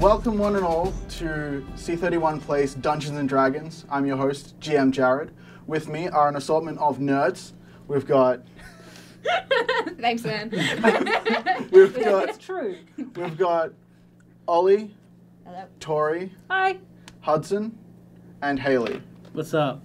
Welcome one and all to C31 Plays Dungeons and Dragons. I'm your host, GM Jared. With me are an assortment of nerds. We've got... Thanks, man. It's true. We've got Ollie, Hello. Tori, Hi. Hudson, and Haley. What's up?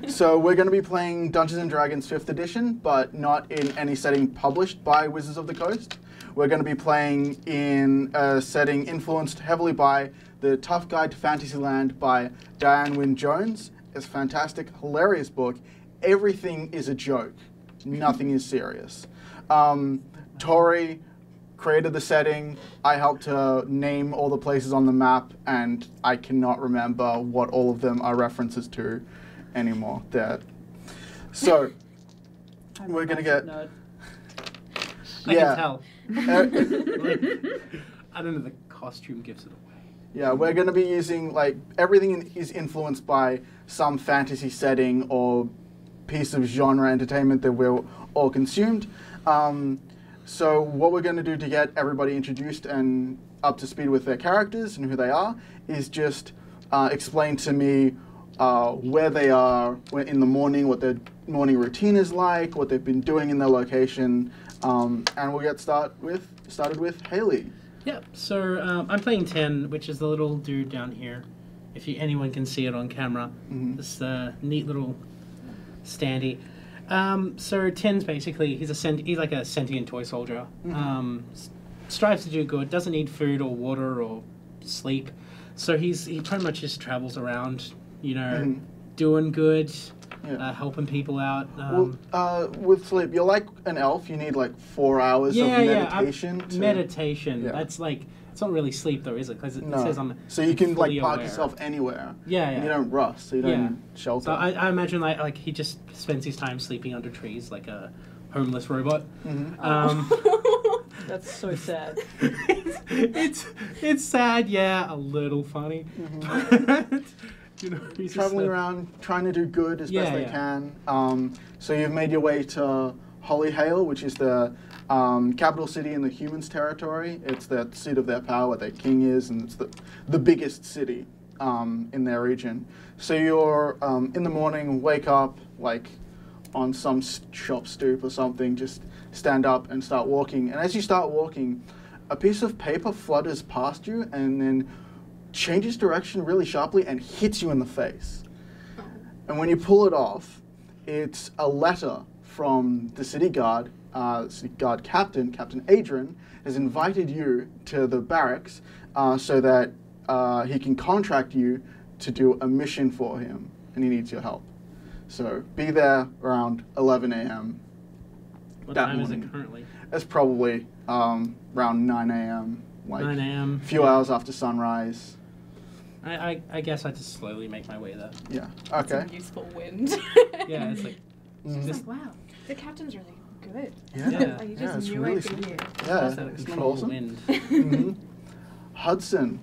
So we're going to be playing Dungeons & Dragons 5th edition, but not in any setting published by Wizards of the Coast. We're going to be playing in a setting influenced heavily by The Tough Guide to Fantasyland by Diane Wynne Jones. It's a fantastic, hilarious book. Everything is a joke. Nothing is serious. Tori created the setting. I helped her name all the places on the map, and I cannot remember what all of them are references to anymore. So, we're going to get... Nerd. I can tell. I don't know, the costume gives it away. Yeah, we're going to be using, like, everything is influenced by some fantasy setting or piece of genre entertainment that we're all consumed. So what we're going to do to get everybody introduced and up to speed with their characters and who they are is just explain to me where they are in the morning, what their morning routine is like, what they've been doing in their location, and we'll get started with Haley. Yep, so I'm playing 10, which is the little dude down here. If anyone can see it on camera. Mm-hmm. This neat little standee. So 10's basically, he's like a sentient toy soldier. Mm-hmm. Strives to do good, doesn't need food or water or sleep. So he pretty much just travels around, you know, doing good, helping people out. With sleep, you're like an elf. You need like 4 hours of meditation. Meditation. Yeah. That's like, it's not really sleep though, is it? Because it says I'm so you can like park aware. yourself anywhere. Yeah, and you don't rust, so you don't need shelter. So I imagine like he just spends his time sleeping under trees like a homeless robot. That's so sad. it's sad, yeah, a little funny. Mm-hmm. You know, he's traveling around, trying to do good as best they can. So you've made your way to Hollyhale, which is the capital city in the humans' territory. It's the seat of their power, where their king is, and it's the biggest city in their region. So you're in the morning, wake up, like on some shop stoop or something, just stand up and start walking. And as you start walking, a piece of paper flutters past you and then changes direction really sharply and hits you in the face. And when you pull it off, it's a letter from the city guard. City guard captain, Captain Adrian, has invited you to the barracks so that he can contract you to do a mission for him, and he needs your help. So be there around 11 a.m. What time is it currently? It's probably around 9 a.m. Like 9 a.m. A few hours after sunrise. I guess I just slowly make my way there. Yeah. Okay. Some useful wind. Yeah, it's like, Like, wow, the captain's really good. Yeah. Like, he just it's knew really I'd be here. Yeah, it's isn't that control awesome? wind. Hudson,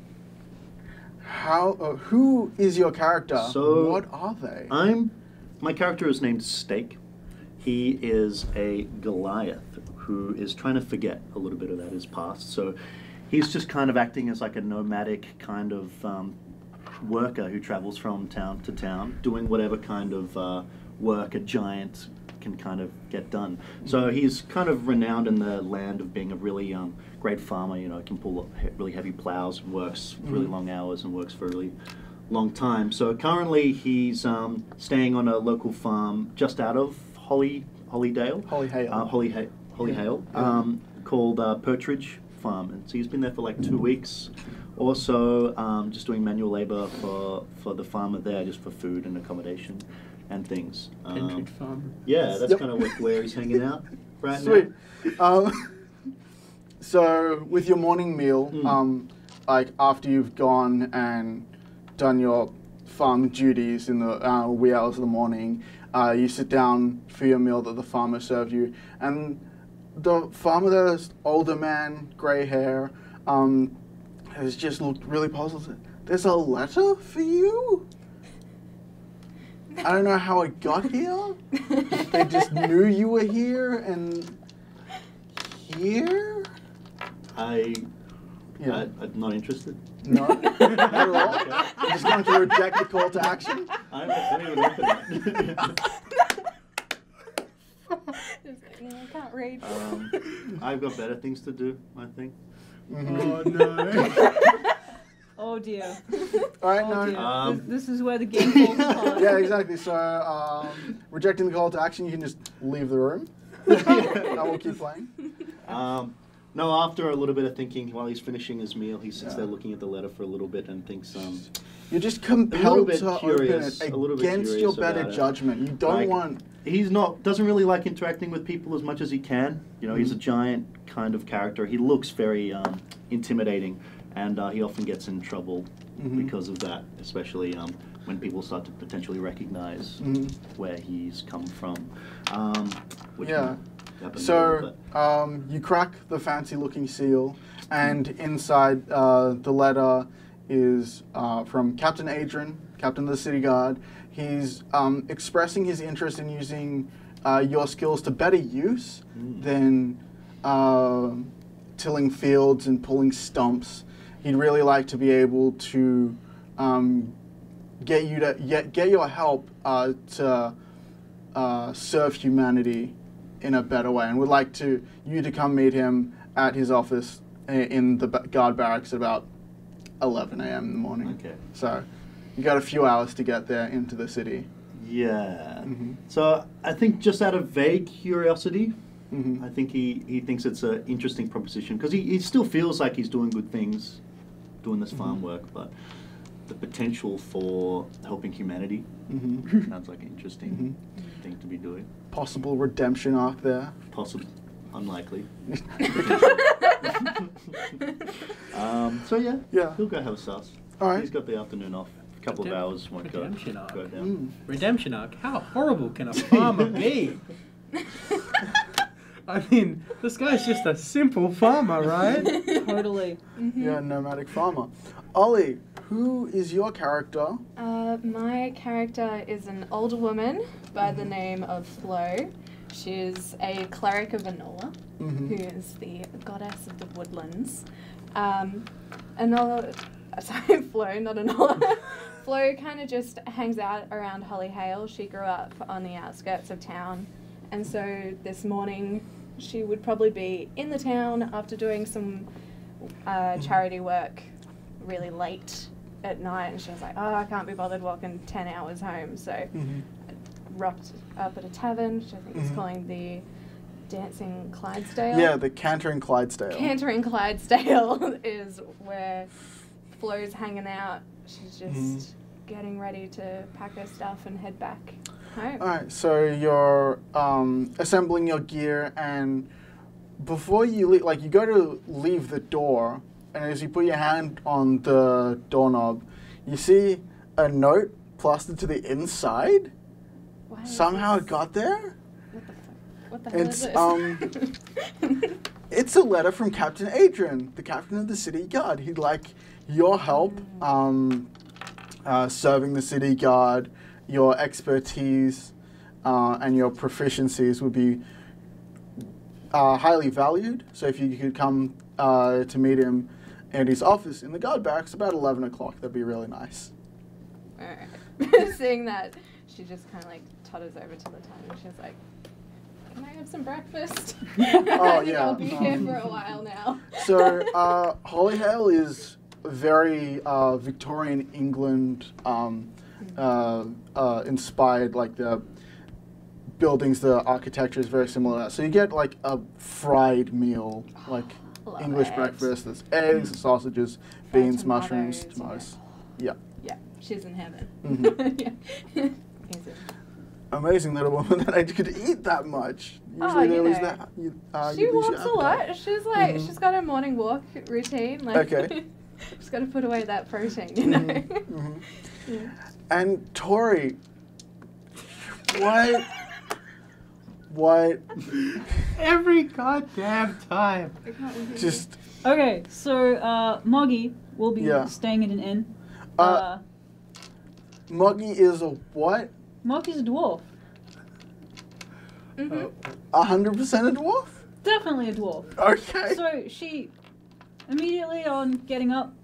who is your character? So what are they? My character is named Steak. He is a Goliath who is trying to forget a little bit about his past. So he's just kind of acting as like a nomadic kind of worker who travels from town to town, doing whatever kind of work a giant can kind of get done. So he's kind of renowned in the land of being a really great farmer. You know, can pull really heavy plows, and works really long hours, and works for a really long time. So currently he's staying on a local farm just out of Hollyhale, called Pertridge Farm. And so he's been there for like 2 weeks. Also, just doing manual labor for the farmer there, just for food and accommodation and things. Pertridge Farm. Yeah, that's kind of where he's hanging out right Sweet. now. So with your morning meal, like after you've gone and done your farm duties in the wee hours of the morning, you sit down for your meal that the farmer served you, and the farmer there, this older man, grey hair, has just looked really puzzled. There's a letter for you? I don't know how it got here. They just knew you were here and here? I Yeah. I'm not interested. No, not at all. You're just going to reject the call to action. I don't even open that. Just like, I can't read. I've got better things to do, I think. Oh no. Oh dear. All right, Oh, no. dear. This is where the game falls apart. Yeah, exactly. So, rejecting the call to action, you can just leave the room. I will keep playing. No, after a little bit of thinking, while he's finishing his meal, he sits there looking at the letter for a little bit and thinks, You're just compelled bit to curious, open a little it bit against curious your better about it. judgment. You don't Like, want... doesn't really like interacting with people as much as he can. You know, he's a giant kind of character. He looks very intimidating, and he often gets in trouble because of that, especially when people start to potentially recognize where he's come from. Which can happen So, later, you crack the fancy-looking seal, and inside the letter is from Captain Adrian, Captain of the City Guard. He's expressing his interest in using your skills to better use than tilling fields and pulling stumps. He'd really like to be able to get your help to serve humanity in a better way, and would like you to come meet him at his office in the guard barracks at about 11 a.m. in the morning. Okay. So you got a few hours to get there into the city. Yeah. So I think just out of vague curiosity, I think he thinks it's an interesting proposition because he still feels like he's doing good things, doing this farm work, but the potential for helping humanity sounds like an interesting thing to be doing. Possible redemption arc there. Possible, unlikely. So yeah, he'll go have a sauce. All right. He's got the afternoon off. A couple of hours won't go down. Redemption arc. How horrible can a farmer be? I mean, this guy's just a simple farmer, right? Totally. You're a nomadic farmer. Ollie, who is your character? My character is an older woman by the name of Flo. She's a cleric of Enola, who is the goddess of the woodlands. Sorry, Flo, not Enola. Flo kind of just hangs out around Hollyhale. She grew up on the outskirts of town, and so this morning she would probably be in the town after doing some charity work really late at night, and she was like, oh, I can't be bothered walking 10 hours home, so I rocked up at a tavern, which I think is calling the Dancing Clydesdale. Yeah, the Cantering Clydesdale. Cantering Clydesdale is where Flo's hanging out. She's just getting ready to pack her stuff and head back home. Alright, so you're assembling your gear, and before you leave, like, you go to leave the door, and as you put your hand on the doorknob, you see a note plastered to the inside. Why is Somehow this? it got there. What the hell It's is this? it's a letter from Captain Adrian, the captain of the city guard. He'd like your help serving the city guard. Your expertise and your proficiencies would be highly valued. So if you could come to meet him at his office in the guard barracks about 11 o'clock, that'd be really nice. Alright. Seeing that, she just kind of like totters over to the table and she's like, can I have some breakfast? Oh, yeah. I'll be here for a while now. So Hollyhale is very Victorian England inspired, like the buildings, the architecture is very similar to that. So you get like a fried meal, like Love English it. breakfast. There's eggs, sausages, beans, mushrooms, tomatoes, tomatoes. Yeah. Yeah, she's in heaven. Mm-hmm. Yeah. Easy. Amazing little woman that I could eat that much. Usually there was that. She walks a lot. She's like, she's got her morning walk routine. Like, Okay. she's got to put away that protein, you know. Yeah. And Tori, what? Every goddamn time. I can't believe it. Just Okay, so Moggy will be staying at an inn. Muggy is a what? Moggy's a dwarf. 100% a dwarf? Definitely a dwarf. Okay. So she Immediately on getting up,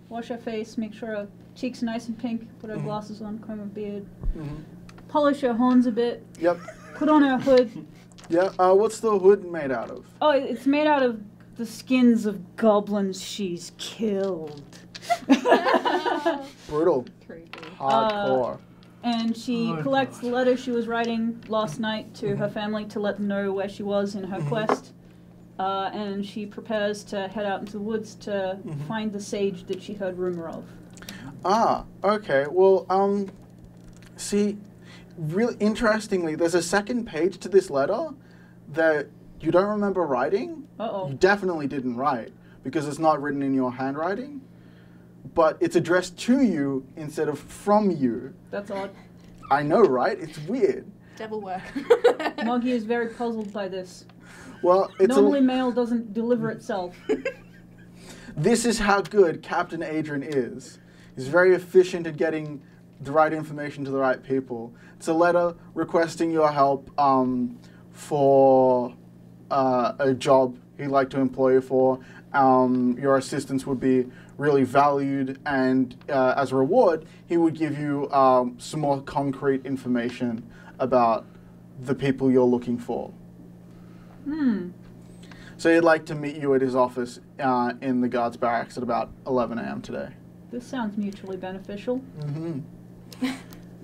wash her face, make sure her cheeks are nice and pink, put her glasses on, comb her beard, polish her horns a bit. Yep. Put on her hood. Yeah. What's the hood made out of? Oh, it's made out of the skins of goblins she's killed. Brutal. Creepy. Hardcore. And she collects the letter she was writing last night to her family to let them know where she was in her quest. And she prepares to head out into the woods to find the sage that she heard rumor of. Ah, okay. Well, see, really interestingly, there's a second page to this letter that you don't remember writing. Uh-oh. You definitely didn't write because it's not written in your handwriting. But it's addressed to you instead of from you. That's odd. I know, right? It's weird. Devil work. Moggy is very puzzled by this. Well, it's normally mail doesn't deliver itself. This is how good Captain Adrian is. He's very efficient at getting the right information to the right people. It's a letter requesting your help for a job he'd like to employ you for. Your assistance would be really valued, and as a reward, he would give you some more concrete information about the people you're looking for. So he'd like to meet you at his office in the guards barracks at about 11 a.m. today. This sounds mutually beneficial.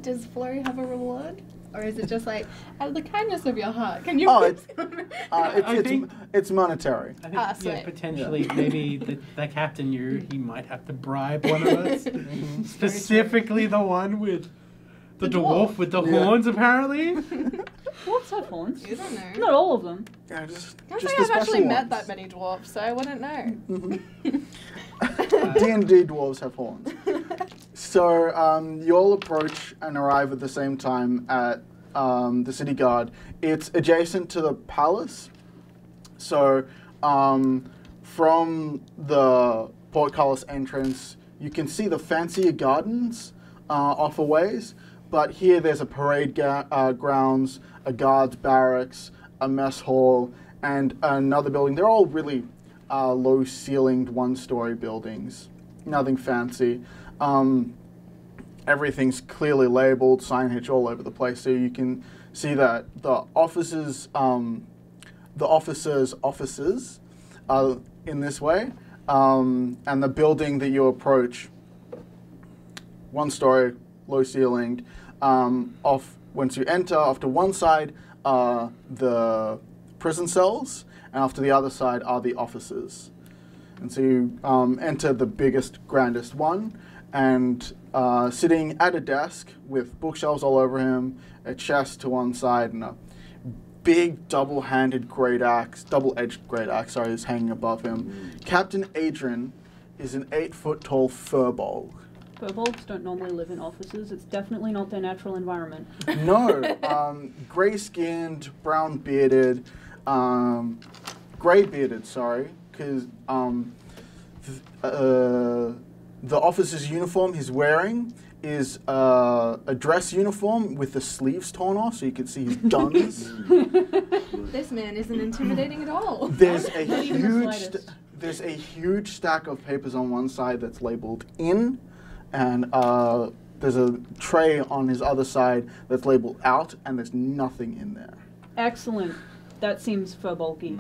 Does Flurry have a reward? Or is it just like, out of the kindness of your heart, can you... Oh, I it's monetary. think, yeah, sweet. potentially, maybe the captain, he might have to bribe one of us. Specifically the one with the dwarf with the horns, apparently. Dwarfs have horns. You don't know. Not all of them. Yeah, I don't just think the I've special actually met ones. that many dwarfs, so I wouldn't know. D&D dwarves have horns. So you all approach and arrive at the same time at the city guard. It's adjacent to the palace. So from the portcullis entrance, you can see the fancier gardens off a ways. But here there's a parade grounds, a guard's barracks, a mess hall, and another building. They're all really low-ceilinged, one-story buildings. Nothing fancy. Everything's clearly labeled, signage all over the place, so you can see that the officers' offices are in this way, and the building that you approach, one-story, low-ceilinged. Once you enter, off to one side are the prison cells, and off to the other side are the offices. And so you enter the biggest, grandest one, and sitting at a desk with bookshelves all over him, a chest to one side, and a big double-edged great axe, is hanging above him. Captain Adrian is an 8-foot-tall furbolg. Furbolgs don't normally live in offices. It's definitely not their natural environment. No, gray-skinned, brown-bearded, gray-bearded, sorry, because the officer's uniform he's wearing is a dress uniform with the sleeves torn off, so you can see his guns. This man isn't intimidating at all. There's a Not even the huge, slightest. there's a huge stack of papers on one side that's labeled "in," and there's a tray on his other side that's labeled "out," and there's nothing in there. Excellent. That seems furbolgy.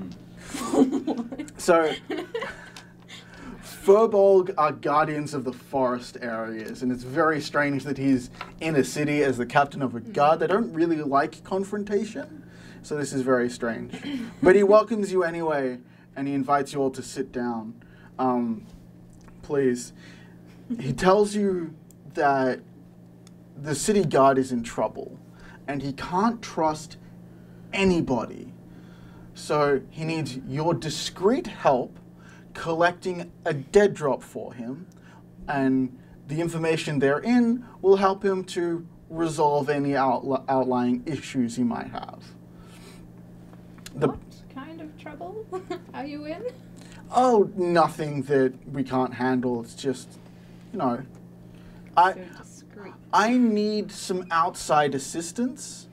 So, Furbolg are guardians of the forest areas, and it's very strange that he's in a city as the captain of a guard. They don't really like confrontation, so this is very strange. But he welcomes you anyway, and he invites you all to sit down. Please. He tells you that the city guard is in trouble, and he can't trust anybody. So he needs your discreet help collecting a dead drop for him, and the information therein will help him to resolve any outlying issues he might have. What kind of trouble are you in? Oh, nothing that we can't handle. It's just, you know, So discreet. I need some outside assistance.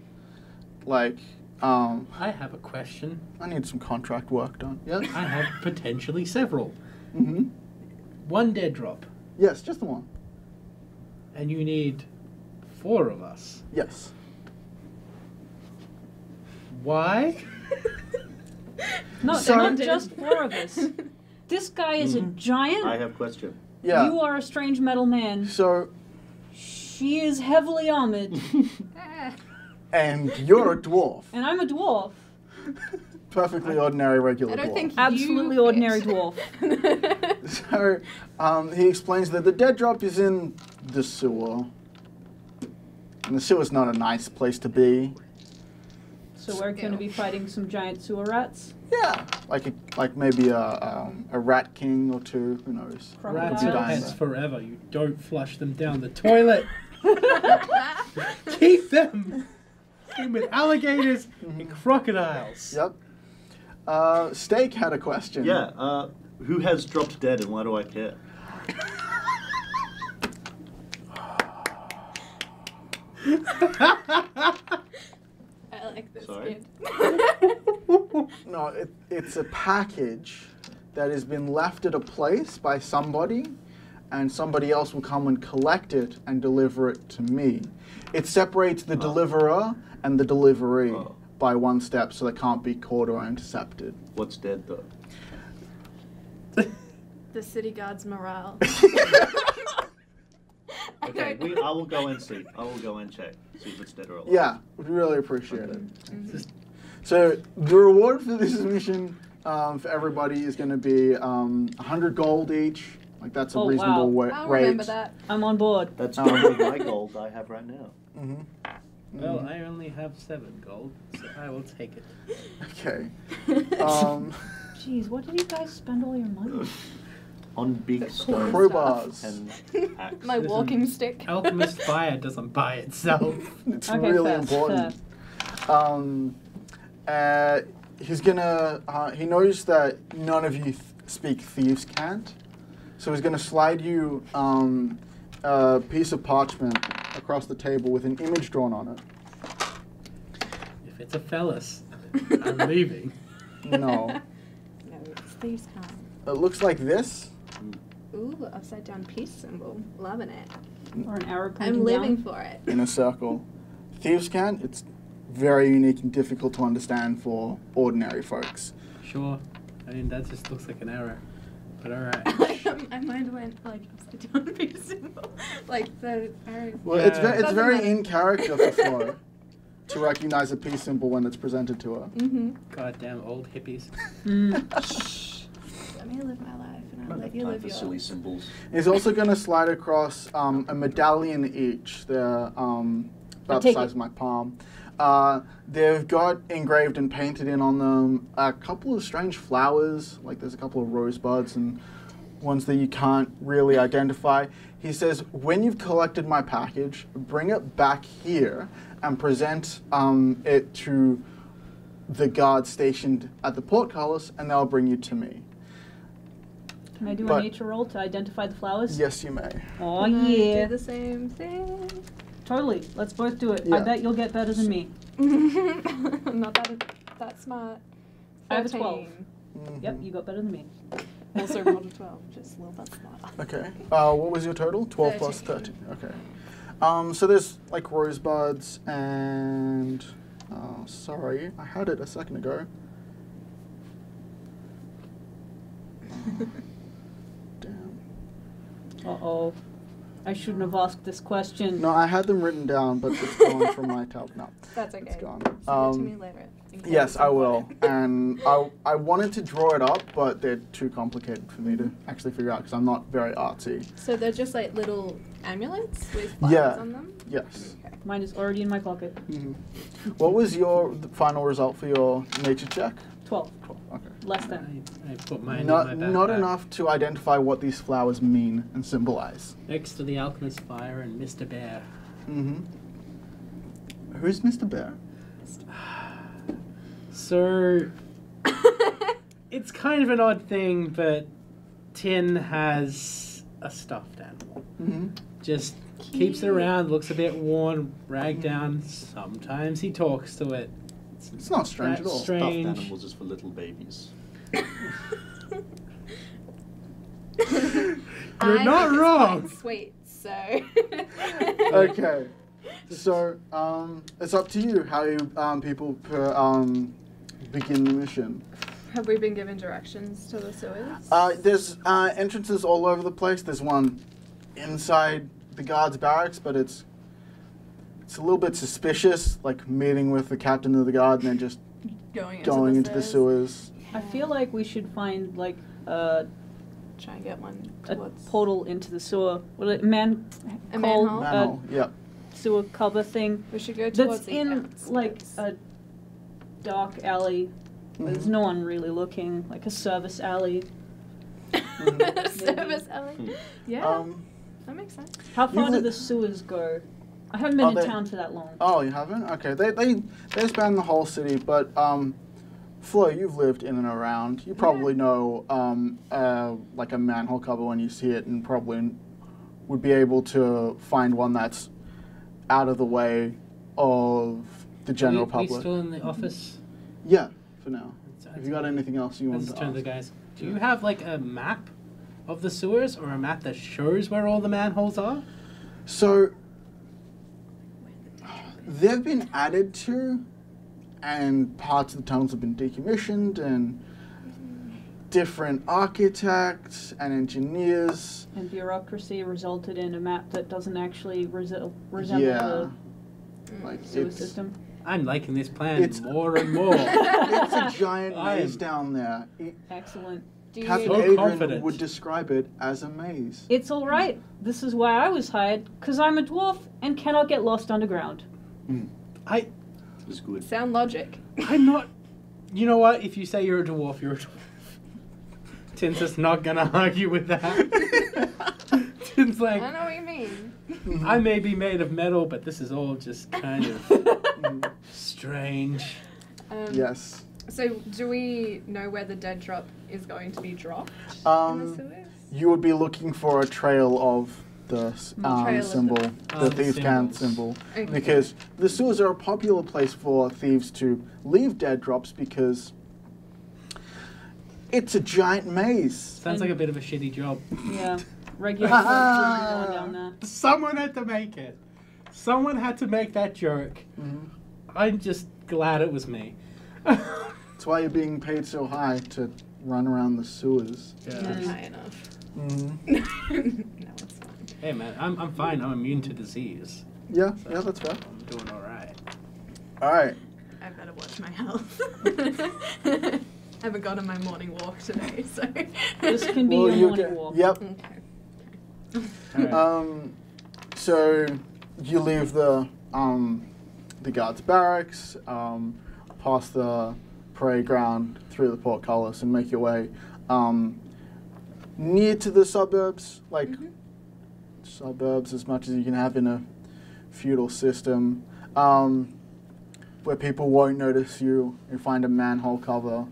Like, I have a question. I need some contract work done. Yeah. I have potentially several. Mm-hmm. One dead drop. Yes, just the one. And you need 4 of us. Yes. Why? No, So- not just 4 of us. This guy is a giant. I have question. Yeah. You are a strange metal man. So, She is heavily armored, and you're a dwarf. and I'm a dwarf. Perfectly ordinary, regular I don't dwarf. think Absolutely you ordinary fit. dwarf. So, he explains that the dead drop is in the sewer. And the sewer's not a nice place to be. So we're going to be fighting some giant sewer rats. Yeah, like maybe a rat king or 2. Who knows? Rats Could are be dying pets there. forever. You don't flush them down the toilet. Keep them. Same with alligators and crocodiles. Yep. Steak had a question. Yeah, who has dropped dead and why do I care? I like this Sorry? kid. No, it's a package that has been left at a place by somebody, and somebody else will come and collect it and deliver it to me. It separates the deliverer and the delivery by 1 step, so they can't be caught or intercepted. What's dead though? The city guard's morale. Okay, I will go and see. I will go and check. See if it's dead or alive. Yeah, would really appreciate it. So the reward for this mission for everybody is going to be 100 gold each. Like that's a Oh, reasonable wow. I'll rate. remember that. I'm on board. That's double my gold I have right now. Mm-hmm. Well, I only have 7 gold, so I will take it. Okay. Jeez, what did you guys spend all your money on? On big stones Crowbars. and axe. My walking stick. Alchemist fire doesn't buy itself. It's Okay, really fair, important. He's gonna. He knows that none of you speak thieves' cant, so he's gonna slide you a piece of parchment across the table with an image drawn on it. If it's a phallus, I'm leaving. No, No, it's thieves' can't. it looks like this. Ooh, upside down peace symbol. Loving it. Or an arrow pointing I'm living down? for it. In a circle. Thieves' cant. It's very unique and difficult to understand for ordinary folks. Sure. I mean, that just looks like an arrow. But alright. My mind went like upside down peace symbol. Like the arrow. Well, Yeah. it's Doesn't very matter. in character for Flo to recognize a peace symbol when it's presented to her. Mm-hmm. Goddamn old hippies. Let me live my life and I I'll don't let have you time live for yours. silly symbols. He's also going to slide across a medallion each. They're about the take size it. of my palm. They've got engraved and painted in on them a couple of strange flowers, like there's a couple of rosebuds and ones that you can't really identify. He says, when you've collected my package, bring it back here and present it to the guard stationed at the portcullis, and they'll bring you to me. Can I do But- a nature roll to identify the flowers? Yes, you may. Oh, Can I yeah. do the same thing. Totally. Let's both do it. I Yeah. bet you'll get better than me. I'm not that smart. I have a 12. 13. Yep, you got better than me. Also rolled a 12, just a little bit smarter. Okay. What was your total? 12 plus 13. Okay. So there's like rosebuds and... sorry, I had it a second ago. Damn. Uh-oh. I shouldn't have asked this question. No, I had them written down, but it's gone from my tab. No, That's okay. it's gone. Send it to me later. in case Yes, it's I will. important. And I wanted to draw it up, but they're too complicated for me to actually figure out because I'm not very artsy. So they're just like little amulets with flowers Yeah. on them? Yes. Okay. Mine is already in my pocket. What was your final result for your nature check? 12. Okay. Less than. I put mine Not in my not backpack. enough to identify what these flowers mean and symbolize. Next to the alchemist fire and Mr. Bear. Who's Mr. Bear? So, it's kind of an odd thing, but Tin has a stuffed animal. Just keeps it around, looks a bit worn, ragged down. Sometimes he talks to it. It's not strange That's at all. strange. Stuffed animals is for little babies. You're not wrong. Quite sweet, so. Okay. So, it's up to you how you people begin the mission. Have we been given directions to the sewers? There's entrances all over the place. There's one inside the guards' barracks, but it's a little bit suspicious, like meeting with the captain of the guard and then just going into the sewers. I feel like we should find like try and get one a towards portal into the sewer. What a manhole. Manhole, yeah. Sewer cover thing. We should go towards That's the in outskirts. like a dark alley. Where there's no one really looking, like a service alley. Service alley. Yeah, that makes sense. How far do the sewers go? I haven't been in town for that long. Oh, you haven't? Okay, they span the whole city, but Flo, you've lived in and around. You probably know like a manhole cover when you see it, and probably would be able to find one that's out of the way of the general public. Are we still in the office? Yeah, for now. Have you got anything else you want to ask? Turn to the guys. Do you have like a map of the sewers, or a map that shows where all the manholes are? So they've been added to, and parts of the tunnels have been decommissioned, and different architects and engineers. And bureaucracy resulted in a map that doesn't actually resemble Yeah. the Like sewer system. I'm liking this plan It's- more and more. It's a giant maze I'm- down there. Excellent. Do Captain you, So Adrian confident. would describe it as a maze. It's all right. This is why I was hired, because I'm a dwarf and cannot get lost underground. It was good. sound logic? I'm not. You know what? If you say you're a dwarf, you're a dwarf. Tin's just not gonna argue with that. Tin's like, I know what you mean. I may be made of metal, but this is all just kind of strange. Yes. So, do we know where the dead drop is going to be dropped in the sewers? You would be looking for a trail of the Trail of symbol, the the thieves' can symbols. symbol, Okay. because the sewers are a popular place for thieves to leave dead drops because it's a giant maze. Sounds like a bit of a shitty job. Yeah. Regular folks wouldn't be going down there. Someone had to make it. Someone had to make that joke. I'm just glad it was me. That's why you're being paid so high to run around the sewers. Not high enough. No, it's fine. Hey man, I'm fine. I'm immune to disease. Yeah, yeah, that's fair. I'm doing all right. All right. I better watch my health. I haven't gone on my morning walk today, so. This can be Well, your you morning get- walk. Yep. Okay. All right. So you leave the guards' barracks, past the parade ground, through the portcullis, and make your way near to the suburbs, like suburbs as much as you can have in a feudal system, where people won't notice you. You find a manhole cover.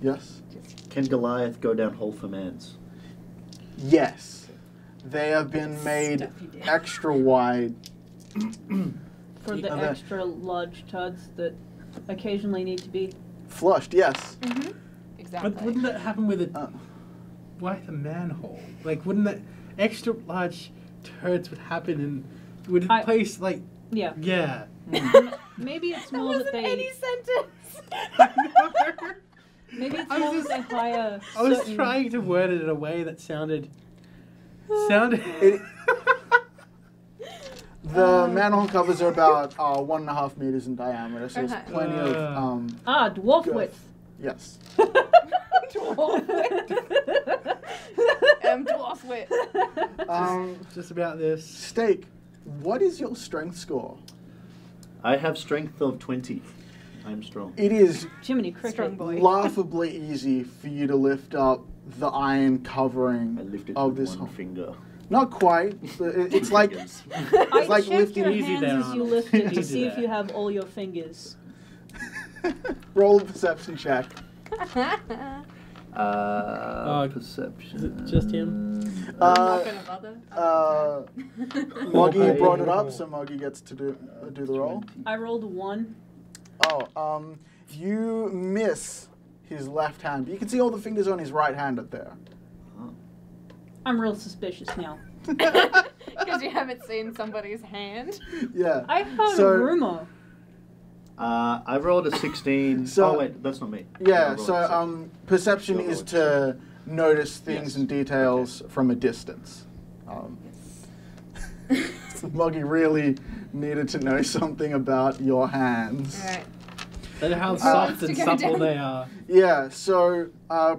Yes? Can Goliath go down hole for mans? Yes. They have been made Stuff you do. extra wide. For the Okay. extra large turds that occasionally need to be. Flushed, yes. Exactly. But wouldn't that happen with a Uh, why the manhole? Like, wouldn't that extra large turds would happen in? Would it I- place like? Yeah. Yeah. Maybe it's That more that wasn't they. any sentence. Maybe it's I more was that they hire. I was certain- trying to word it in a way that sounded. It, The manhole covers are about 1.5 meters in diameter, so there's Okay. plenty of dwarf Good. width. yes. Dwarf dwarf wit. just about this. Steak, what is your strength score? I have strength of 20. I'm strong. It is Jiminy Cricket. Strong boy. laughably easy for you to lift up the iron I covering lifted of with this one hole. finger. Not quite. But it's like Fingers. I like checked lifting your easy hands there, as you Arnold. lifted to Easy see if there. you have all your fingers. roll a perception check. Perception. Is it just him? I'm not gonna bother. Moggy Okay. brought it up, so Moggy gets to do the roll. I rolled a 1. Oh, you miss his left hand. But you can see all the fingers on his right hand up there. I'm real suspicious now. Because you haven't seen somebody's hand. Yeah. I heard a rumor. I rolled a 16. So- oh wait, that's not me. Yeah, I rolled a so perception You'll roll is it. to notice things Yes. and details from a distance. Muggy really needed to know something about your hands. Alright. And how wants soft to and go supple down. they are. Yeah, so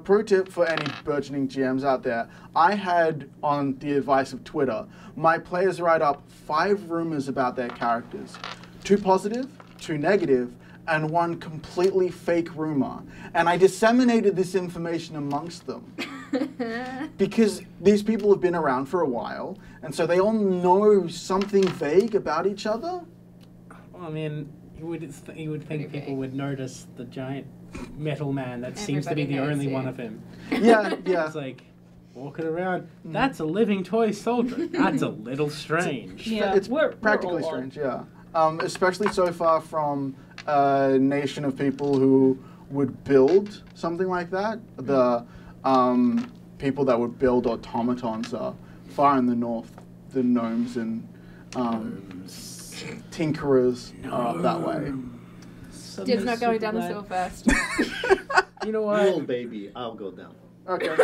pro tip for any burgeoning GMs out there, I had, on the advice of Twitter, my players write up 5 rumors about their characters. 2 positive, 2 negative, and 1 completely fake rumor. And I disseminated this information amongst them. Because these people have been around for a while, and so they all know something vague about each other. Well, I mean, you would think Pretty people big. would notice the giant metal man that seems to be the Everybody knows only you. one of him. Yeah, yeah. It's like walking around. That's a living toy soldier. That's a little strange. Yeah, It's we're practically all strange, yeah. Especially so far from a nation of people who would build something like that. The people that would build automatons are far in the north. The gnomes and tinkerers are up that way. Dib's not going down the sewer first. You know Little what? baby, I'll go down. Okay.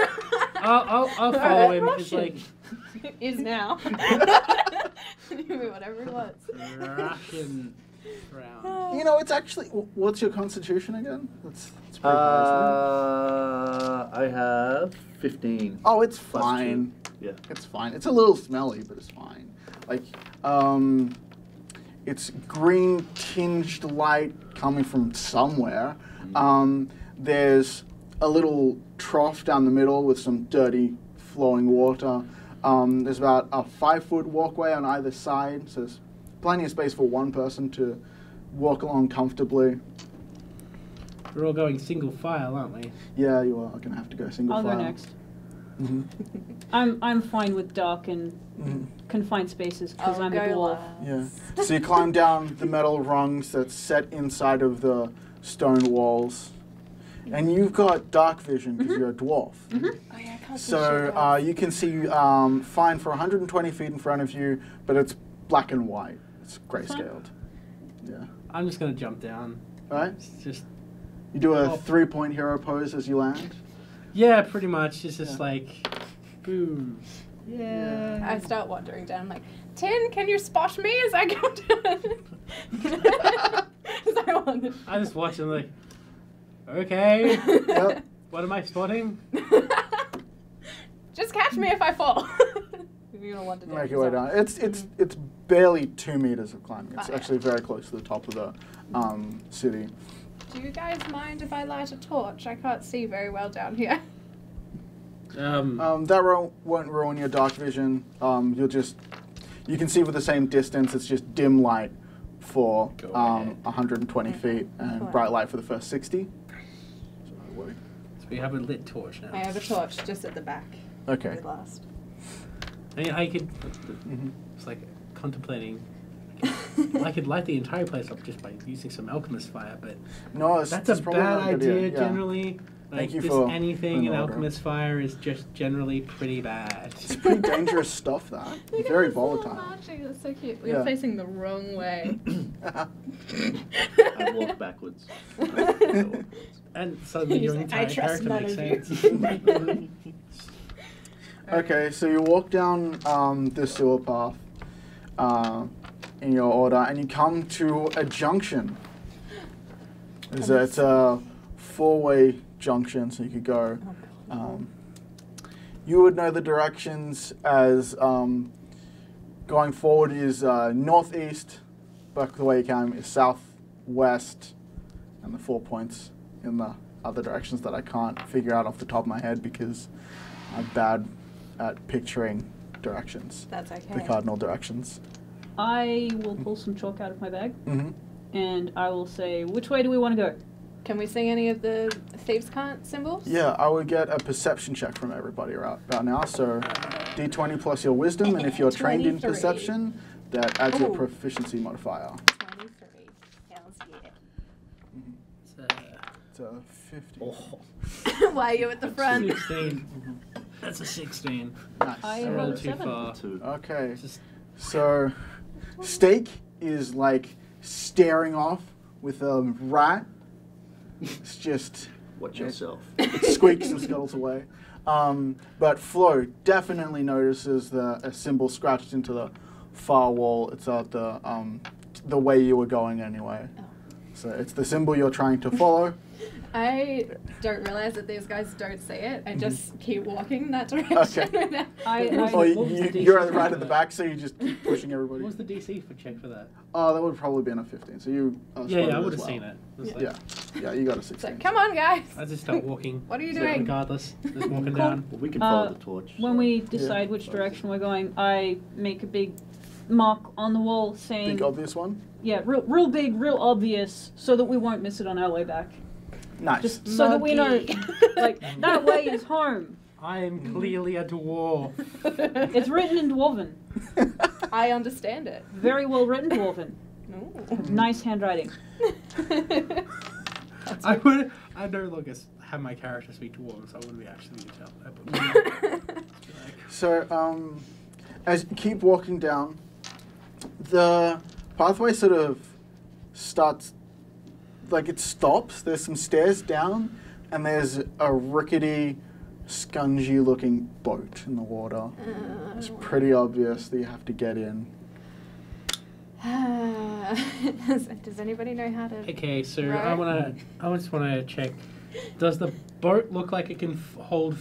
I'll follow him. It's like Is now. Whatever he wants. Russian round. You know, it's actually. What's your constitution again? That's pretty high, isn't it? I have 15. Oh, it's plus fine. 2. Yeah. It's fine. It's a little smelly, but it's fine. Like, it's green tinged light coming from somewhere. There's a little trough down the middle with some dirty flowing water. There's about a 5-foot walkway on either side, so there's plenty of space for one person to walk along comfortably. We're all going single file, aren't we? Yeah, you are going to have to go single I'll file. go next. Hmm. I'm fine with dark and confined spaces because I'm a dwarf. Yeah. So you climb down the metal rungs that's set inside of the stone walls. And you've got dark vision because you're a dwarf. Oh yeah, I can't see So shit. you can see fine for 120 feet in front of you, but it's black and white. It's grayscaled. Yeah. I'm just gonna jump down. Right? It's just You do a Oh. 3-point hero pose as you land. yeah, pretty much. It's just Yeah. like boom. Yeah. I start wandering down, like, Tin, can you spot me as I go down? As I wander. I just watch and like, okay, Yep. what am I spotting? Just catch me if I fall. You're gonna wander down. Make your way sorry. down. It's barely 2 meters of climbing. It's Oh, yeah. actually very close to the top of the city. Do you guys mind if I light a torch? I can't see very well down here. That won't ruin your dark vision. You can see with the same distance. It's just dim light for Go ahead. 120 feet and Cool. bright light for the first 60. So So we have a lit torch now. I have a torch just at the back. okay. The last. I mean, I could. Mhm. It's like contemplating. I could light the entire place up just by using some alchemist fire, but No, that's a probably bad not a good idea yeah. generally. Like Thank you just for anything putting in the order. alchemist fire is just generally pretty bad. It's pretty dangerous stuff. That Look at very this little volatile. marching, that's so cute. Yeah. We're facing the wrong way. I walk backwards. And suddenly your He's like, "I entire trust character none makes of sense. Okay, so you walk down the sewer path in your order, and you come to a junction. It's a 4-way junction, so you could go. You would know the directions as going forward is northeast, back the way you came is southwest, and the 4 points in the other directions that I can't figure out off the top of my head because I'm bad at picturing directions, That's okay. the cardinal directions. I will pull some chalk out of my bag Mm-hmm. and I will say, which way do we want to go? Can we sing any of the thieves' cant symbols? Yeah, I would get a perception check from everybody right about now. So D20 plus your wisdom, and if you're trained in 23. perception, that adds your Ooh. proficiency modifier. 23. Hells yeah. It's, It's a 50. Oh. Why are you at the front? 16. That's a 16. Nice. I I rolled rolled a too 7. far. Two. Okay. Just So, Steak is like staring off with a rat. It's just Watch yourself. it squeaks and scuttles away. But Flo definitely notices a symbol scratched into the far wall. It's at the way you were going anyway. Oh. So it's the symbol you're trying to follow. I don't realize that these guys don't see it. I just keep walking that direction. Okay. I Or What was the you're DC right for at the that? back, so you just keep pushing What everybody. was the DC for check for that? Oh, that would have probably been a 15. So you. Yeah, I spotted would as have well. seen it. It was like- Yeah, you got a It's 16. like, come on, guys. I just start walking. What are you so doing? Regardless, just walking Cool. down. Well, we can follow the torch. When so- we decide which direction we're going, I make a big mark on the wall saying, Big obvious one. yeah, real big, real obvious, so that we won't miss it on our way back. Nice. Just so that we know, Muggy. like, that way is home. I am clearly a dwarf. It's written in Dwarven. I understand it. Very well written Dwarven. Ooh. Nice handwriting. I no longer have my character speak dwarf, so I wouldn't be actually tell. So, as you keep walking down, the pathway sort of starts, like it stops. There's some stairs down, and there's a rickety, scungy-looking boat in the water. It's pretty obvious that you have to get in. Does anybody know how to? Okay, so Right. I just wanna check. Does the boat look like it can hold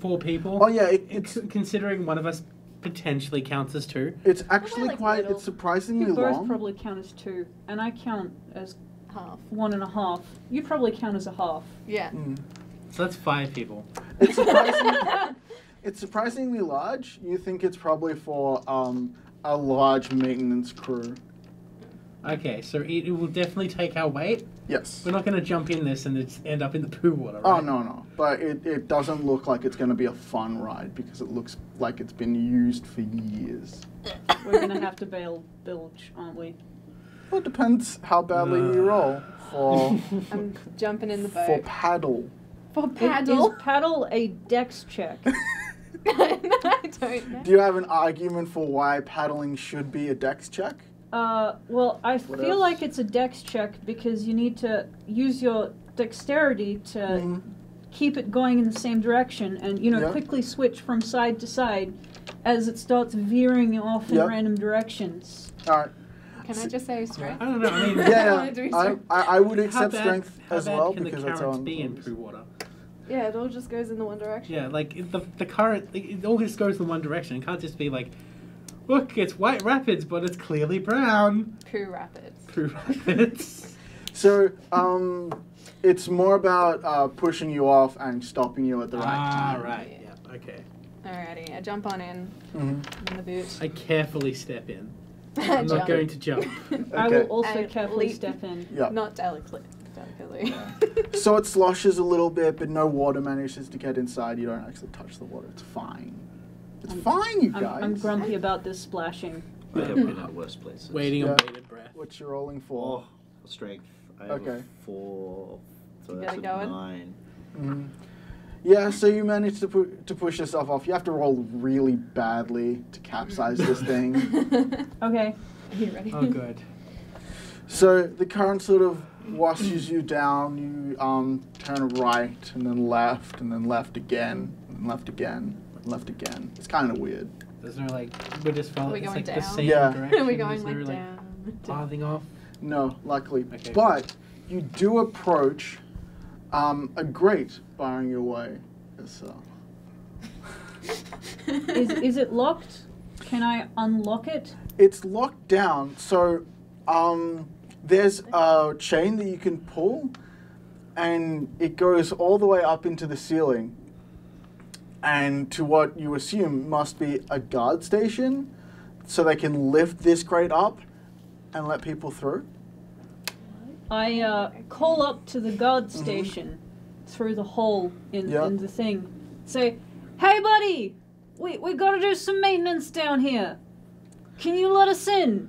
4 people? Oh yeah, it's Considering one of us potentially counts as 2. it's actually like quite. little. It's surprisingly You both long. probably count as 2, and I count as Half. 1.5. You probably count as a half. Yeah. Mm. So that's 5 people. It's surprisingly. It's surprisingly large. You think it's probably for a large maintenance crew. Okay, so it will definitely take our weight. Yes. We're not going to jump in this and it's end up in the poo water, Oh right? no. But it doesn't look like it's going to be a fun ride because it looks like it's been used for years. We're gonna have to bail bilge, aren't we? Well, it depends how badly you roll for I'm jumping in the for boat. paddle. For paddle? Is paddle a dex check? I don't know. Do you have an argument for why paddling should be a dex check? Well, I What feel else? like it's a dex check because you need to use your dexterity to Mhm. keep it going in the same direction and, Yeah. quickly switch from side to side as it starts veering off in Yeah. random directions. All right. Can I just say strength? I don't know. I mean, Yeah, Do we I, strength? I would how accept bad, strength how as bad well can because the that's currents on. be in poo water? Yeah, it all just goes in the one direction. Yeah, like the current, it all just goes in one direction. It can't just be like, look, it's white rapids, but it's clearly brown. Poo rapids. Poo rapids. So, it's more about pushing you off and stopping you at the right time. Right. Yeah. Okay. Alrighty, I jump on in Mhm. the boot. I carefully step in. I I'm not jump. going to jump. I Okay. will also I carefully leap. step in. Yeah. Not delicately. So it sloshes a little bit, but no water manages to get inside. You don't actually touch the water. It's fine. It's fine, you guys. I'm grumpy about this splashing. I have been in worse places. Waiting on Yeah. bated breath. What you're rolling for? Oh, strength. I have Okay. a 4, so You that's got a it going? 9. Mhm. Yeah, so you manage to push yourself off. You have to roll really badly to capsize this thing. Okay. Are you ready? Oh, good. So the current sort of washes you down. You turn right and then left again, and left again, and left again. It's kind of weird. There's no like, we're just following. we It's going like the down? same Yeah. direction. Are we There's going no, like down? pathing off. No, luckily. Okay. But you do approach a grate barring your way. It's, Is it locked? Can I unlock it? it's locked down, so there's a chain that you can pull, and it goes all the way up into the ceiling, and to what you assume must be a guard station, so they can lift this grate up and let people through. I call up to the guard station through the hole in the thing. Say, hey buddy, we gotta do some maintenance down here. Can you let us in?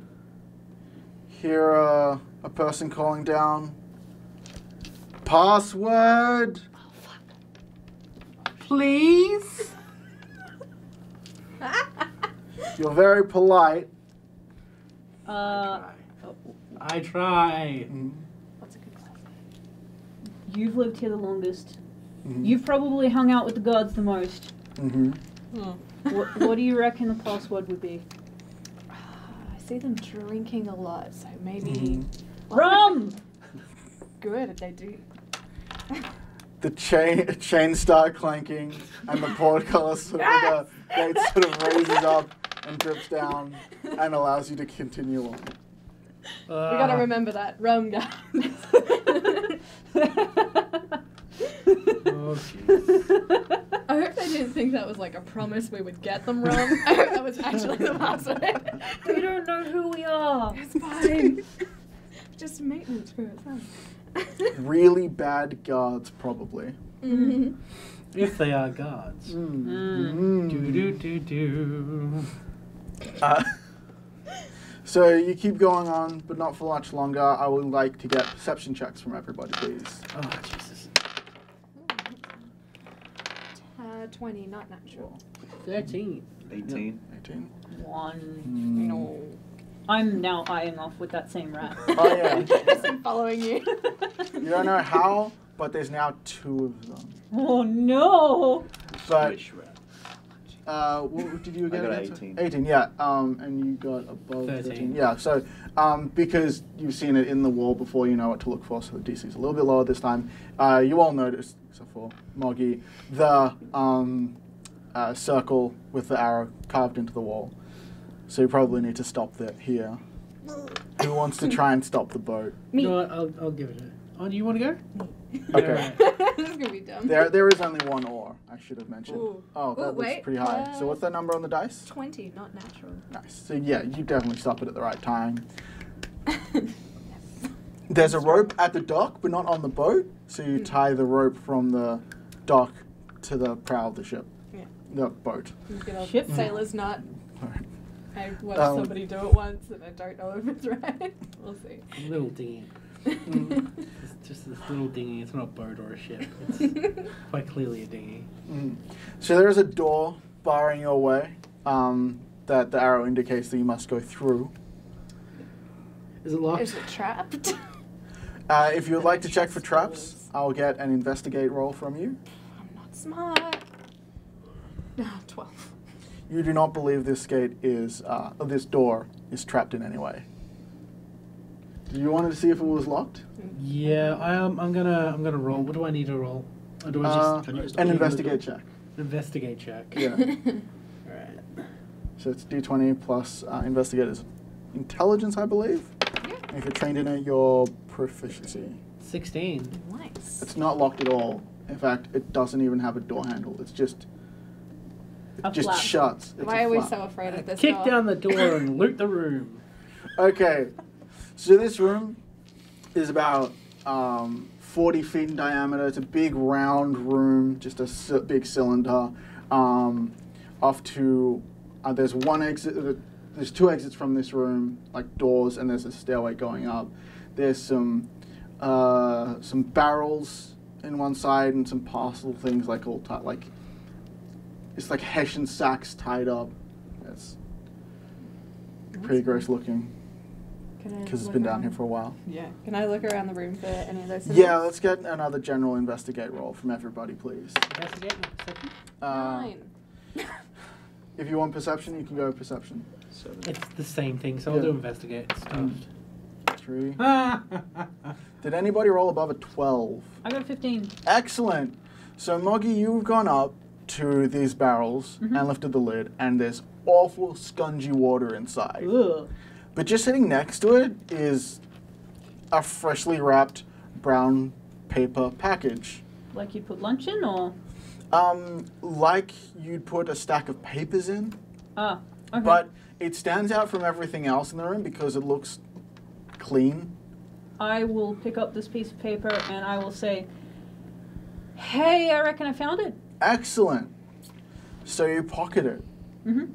Hear a person calling down. Password. Oh fuck. Please? You're very polite. I try. That's a good class. You've lived here the longest. Mm-hmm. You've probably hung out with the guards the most. Mm-hmm. What do you reckon the password would be? I see them drinking a lot, so maybe... Mm-hmm. Rum! Good, they do. The chains start clanking, and the portcullis of the gate sort of raises up and drips down, and allows you to continue on. We gotta remember that. Rum, guys. Oh, jeez. I hope they didn't think that was like a promise we would get them rum. I hope that was actually the password. They don't know who we are. It's fine. Just maintenance for it. Really bad guards, probably. Mm-hmm. If they are guards. Mm. Do do do do. So you keep going on, but not for much longer. I would like to get perception checks from everybody, please. Oh, Jesus. 20, not natural. 13. 18. 18. 1. No. I'm now eyeing off with that same rat. Oh yeah. I'm following you. You don't know how, but there's now 2 of them. Oh no! But Squish rat. what did you get? I got again? 18. 18, yeah. And you got above 13. 13. Yeah. So because you've seen it in the wall before, you know what to look for. So the DC is a little bit lower this time. You all noticed, except for Moggy, the circle with the arrow carved into the wall. So you probably need to stop that here. Who wants to try and stop the boat? Me. You know what? I'll give it a... Oh, do you want to go? Okay. This is gonna be dumb. There is only 1 oar, I should have mentioned. Ooh. Oh, that Ooh, looks wait, pretty high. So what's that number on the dice? 20, not natural. Nice. So yeah, you definitely stop it at the right time. There's a rope at the dock, but not on the boat. So you tie the rope from the dock to the prow of the ship. Yeah. The boat. Good old Ship. sailor's knot. Alright. I watched Um, somebody do it once and I don't know if it's right. We'll see. A little dinghy. It's just this little dinghy. It's not a boat or a ship. It's quite clearly a dinghy. So there is a door barring your way that the arrow indicates that you must go through. Is it locked? Is it trapped? If you would like to check for traps, I'll get an investigate roll from you. I'm not smart. 12. You do not believe this gate is, this door is trapped in any way. Do you want to see if it was locked? Yeah, I'm gonna roll. What do I need to roll? Or do I just An investigate check. investigate check? Yeah. Alright. So it's D20 plus investigator's intelligence, I believe. Yeah. And if you're trained in it, your proficiency. 16. Nice. It's not locked at all. In fact, it doesn't even have a door handle. It's just A flap. shuts. It's Why a are we flap. so afraid of this Kick door? down the door and loot the room. Okay, so this room is about 40 feet in diameter. It's a big round room, just a big cylinder. Off to there's one exit. There's 2 exits from this room, like doors, and there's a stairway going up. There's some barrels in one side and some parcel things like all like it's like Hessian sacks tied up. It's pretty gross looking. Because it's been down here for a while. Yeah. Can I look around the room for any of those things? Yeah, let's get another general investigate roll from everybody, please. Investigate and perception? 9. If you want perception, you can go perception. 7. It's the same thing, so Yeah. I'll do investigate. It's stuffed. 3. Ah! Did anybody roll above a 12? I got 15. Excellent. So, Moggy, you've gone up to these barrels Mhm. and lifted the lid, and there's awful scungy water inside. Ugh. But just sitting next to it is a freshly wrapped brown paper package. Like you put lunch in, or? Like you'd put a stack of papers in, Ah, okay. but it stands out from everything else in the room because it looks clean. I will pick up this piece of paper and I will say, "Hey, I reckon I found it." Excellent. So you pocket it. Mhm.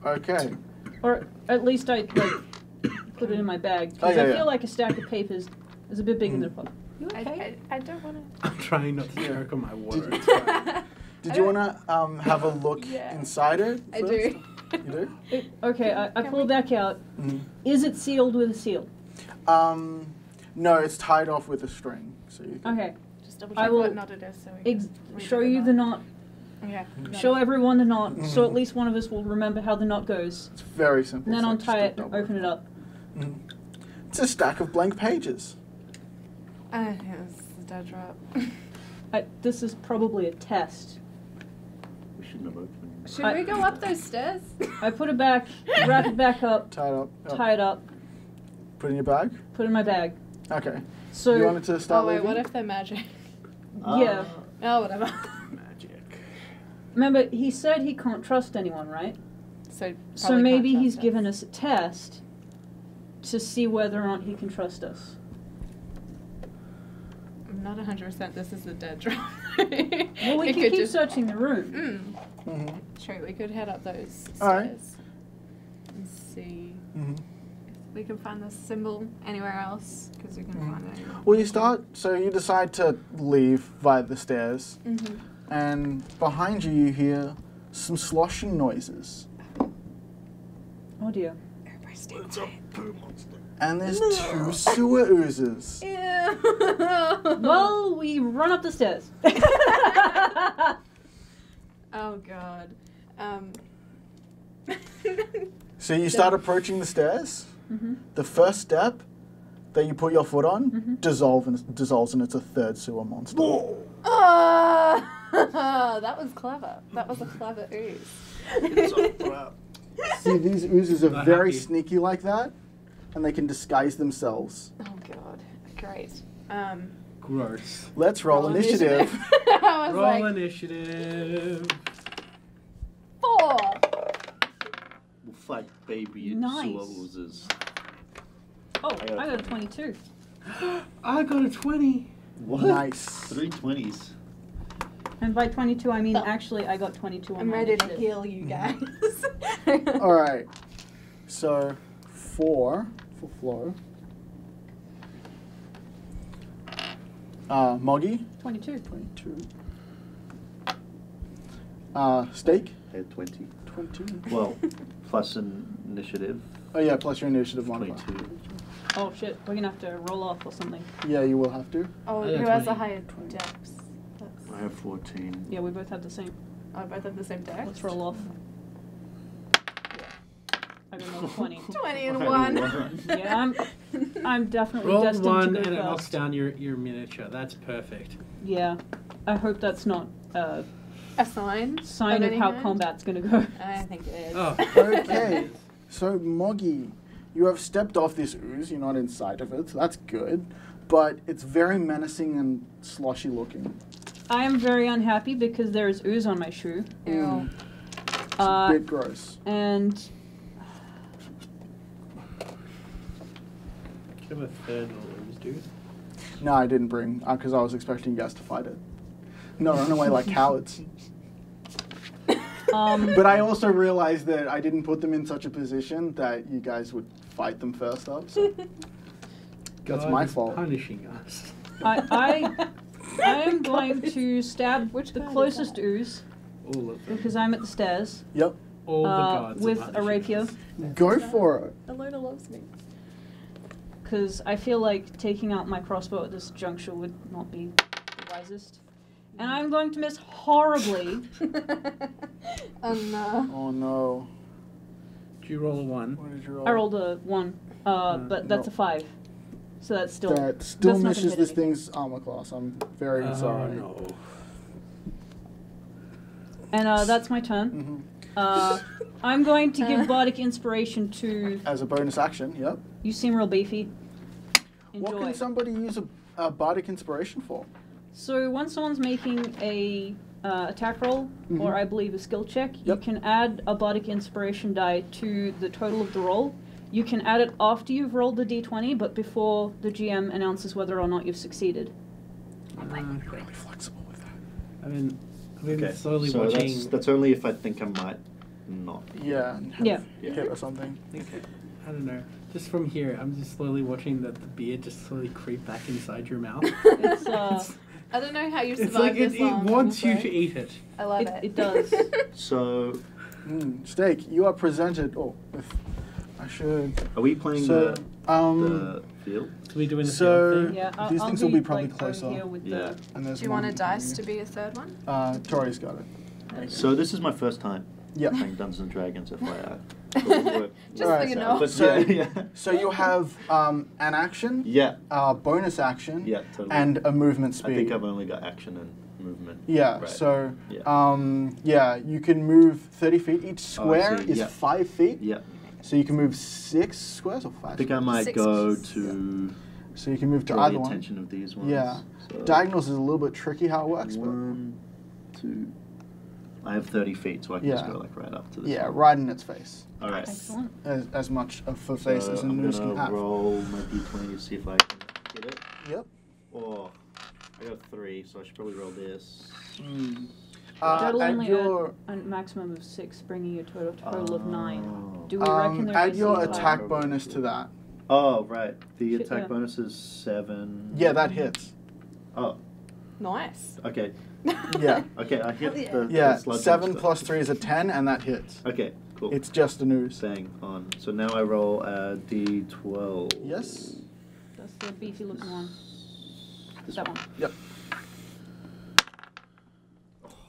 Okay. Or at least I put it in my bag because Oh, yeah, I yeah. feel like a stack of papers is a bit big in the pocket. You okay? I don't want to. I'm trying not to choke on my water. Did- It's fine. Did you want to have a look Yeah. inside it? I first? do. You do? Okay, I pull it back out. Mhm. Is it sealed with a seal? No, it's tied off with a string. So you can, Okay. Just double I check will what knot it is so we can read show the you the knot. knot. Okay. Show everyone the knot, so at least one of us will remember how the knot goes. It's very simple. And then so untie just it, double- open it up. Mhm. It's a stack of blank pages. Yeah, this is a dead drop. This is probably a test. We shouldn't have opened. Should we go up those stairs? I put it back, wrap it back up, Tied up. Yep. tie it up, Put in your bag. put it in my bag. Okay. So You wanted to start Oh wait, leaving? what if they're magic? yeah. Oh, whatever. Magic. Remember, he said he can't trust anyone, right? So So maybe he's given us a test to see whether or not he can trust us. I'm not 100% this is the dead drop. Well, we It can could keep just- searching the room. Mhm. True, we could head up those stairs. All right. And see Mhm. if we can find this symbol anywhere else, because we can find it anywhere. Well, so you decide to leave via the stairs, and behind you, you hear some sloshing noises. Oh dear. Everybody stay quiet. And there's two sewer oozes. Ew. Well, we run up the stairs. Oh god. So you start approaching the stairs. Mhm. The first step that you put your foot on Mhm. dissolves, and it's a third sewer monster. Oh, that was clever. That was a clever ooze. See, these oozes are Not very happy. sneaky like that, and they can disguise themselves. Oh god. Great. Gross. Let's roll initiative. I was Roll like, initiative. 4. We'll fight baby Nice. sewer oozes. Oh, I got a 22. I got a 20. What? Nice. 3 20s. And by 22, I mean actually I got 22 on I'm my ready to initiative. heal you guys. All right. So 4 for Flo. Moggy. 22. 22. Steak. I had 20. 20. Well, plus an initiative. Oh yeah, plus your initiative modifier. 22. Oh shit, we're gonna have to roll off or something. Yeah, you will have to. Oh, I got who has a 20. higher dex? I have 14. Yeah, we both have the same. Oh, both have the same dex? Let's roll off. I got another 20. 20 and 1. Yeah, I'm definitely Roll destined 1 to and go it knocks first. down your miniature. That's perfect. Yeah, I hope that's not a A sign? sign of any how kind? combat's gonna go. I think it is. Oh. Okay. So Moggy, you have stepped off this ooze. You're not inside of it, so that's good. But it's very menacing and sloshy looking. I am very unhappy because there is ooze on my shoe. Ew. It's a bit gross. And Give a third ooze, dude. No, I didn't bring, because I was expecting you guys to fight it. No, run away like cowards. But I also realized that I didn't put them in such a position that you guys would fight them first up. So that's God my is fault. punishing us. I am going to stab Which the card is closest that? ooze All of them. because I'm at the stairs Yep. All the gods are with a punishing rapier us. Go for it. Alona loves me. because I feel like taking out my crossbow at this juncture would not be the wisest. And I'm going to miss horribly. Oh no. Oh no. Did you roll a 1? What did you roll? I rolled a 1, but that's no. a 5. So that's still. That still that's not gonna misses hit this me. thing's armor class. I'm very sorry. No. And that's my turn. I'm going to give Bardic Inspiration to. As a bonus action, yep. You seem real beefy. What Enjoy. can somebody use a bardic inspiration for? So when someone's making a attack roll, or I believe a skill check, you Yep. can add a Bardic Inspiration die to the total of the roll. You can add it after you've rolled the d20, but before the GM announces whether or not you've succeeded. I'm really flexible with that. I've been Okay, slowly so watching. that's only if I think I might not. Yeah. and have Yeah. Hit or something. I don't know. Just from here, I'm just slowly watching the beard just slowly creep back inside your mouth. It's I don't know how you It's survive like this it long. wants you honestly. to eat it. I love it. It does. So, Steak, you are presented. Oh, if I should. are we playing So, the field? Are we doing the So- field thing? Yeah, These I'll things will be probably like, over closer. here with Yeah. And there's Do you want a one dice for to you. be a third one? Tori's got it. So this is my first time Yep. playing Dungeons and Dragons, FYI. But we'll work- Just Alright, so you so- know. But So- yeah, So you have an action, yeah, bonus action, yeah, totally. and a movement speed. I think I've only got action and movement. Yeah, Right. so Yeah. you can move 30 feet. Each square see, is yeah. 5 feet. Yeah, So you can move 6 squares or 5 I think I squares? might 6 go pieces. to So you can move to draw either the one. attention of these ones. Yeah. So Diagonals is a little bit tricky how it works, but 1, 2. I have 30 feet, so I can just Yeah. go like right up to this. yeah, one. right in its face. All right. Excellent. As much of a face So as a I'm noose gonna can have. roll my d20 to see if I can hit it. Yep. Oh, I got 3, so I should probably roll this. That'll add only your, add a maximum of 6, bringing you to a total of 9. Oh. Do we reckon there add is your a- attack bonus to that. Oh, right. The Shit, attack yeah. bonus is 7. Yeah, that hits. Oh, Nice. okay. Yeah. Okay, I hit yeah. the Yeah, sludge 7 stuff. plus 3 is a 10, and that hits. Okay, cool. It's just a noose. Bang on. So now I roll a d12. Yes. That's the beefy looking one. This That one. Yep.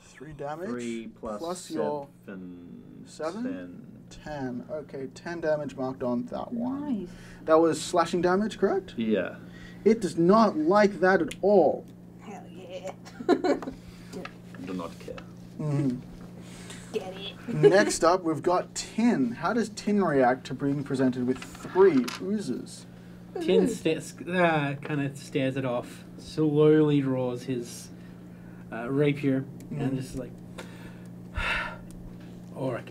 3 damage. 3 plus, plus your 7. 7? 10. Okay, 10 damage marked on that one. Nice. That was slashing damage, correct? Yeah. It does not like that at all. Hell yeah. Do not care. Mhm. Get it. Next up, we've got Tin. How does Tin react to being presented with 3 oozes? Tin kind of stares it off, slowly draws his rapier, and just like,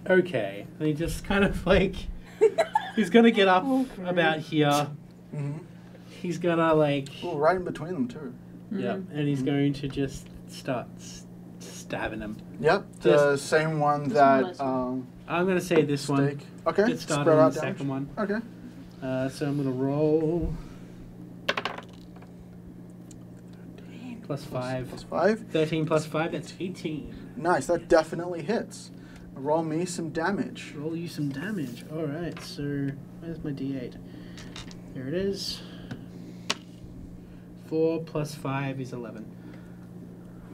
okay. And he just kind of like, he's gonna get up Okay. about here. Mm-hmm. He's gonna like, Oh, right in between them, too. yeah, and he's going to just start stabbing him. Yep, the same one This that one less. I'm gonna say this one. Steak. Okay, Get started spread on out the damage. second one. Okay. So I'm gonna roll. Plus 5. Plus 5. 13 plus 5, that's 18. Nice, that definitely hits. Roll me some damage. Roll you some damage. Alright, so where's my d8? There it is. 4 plus 5 is 11.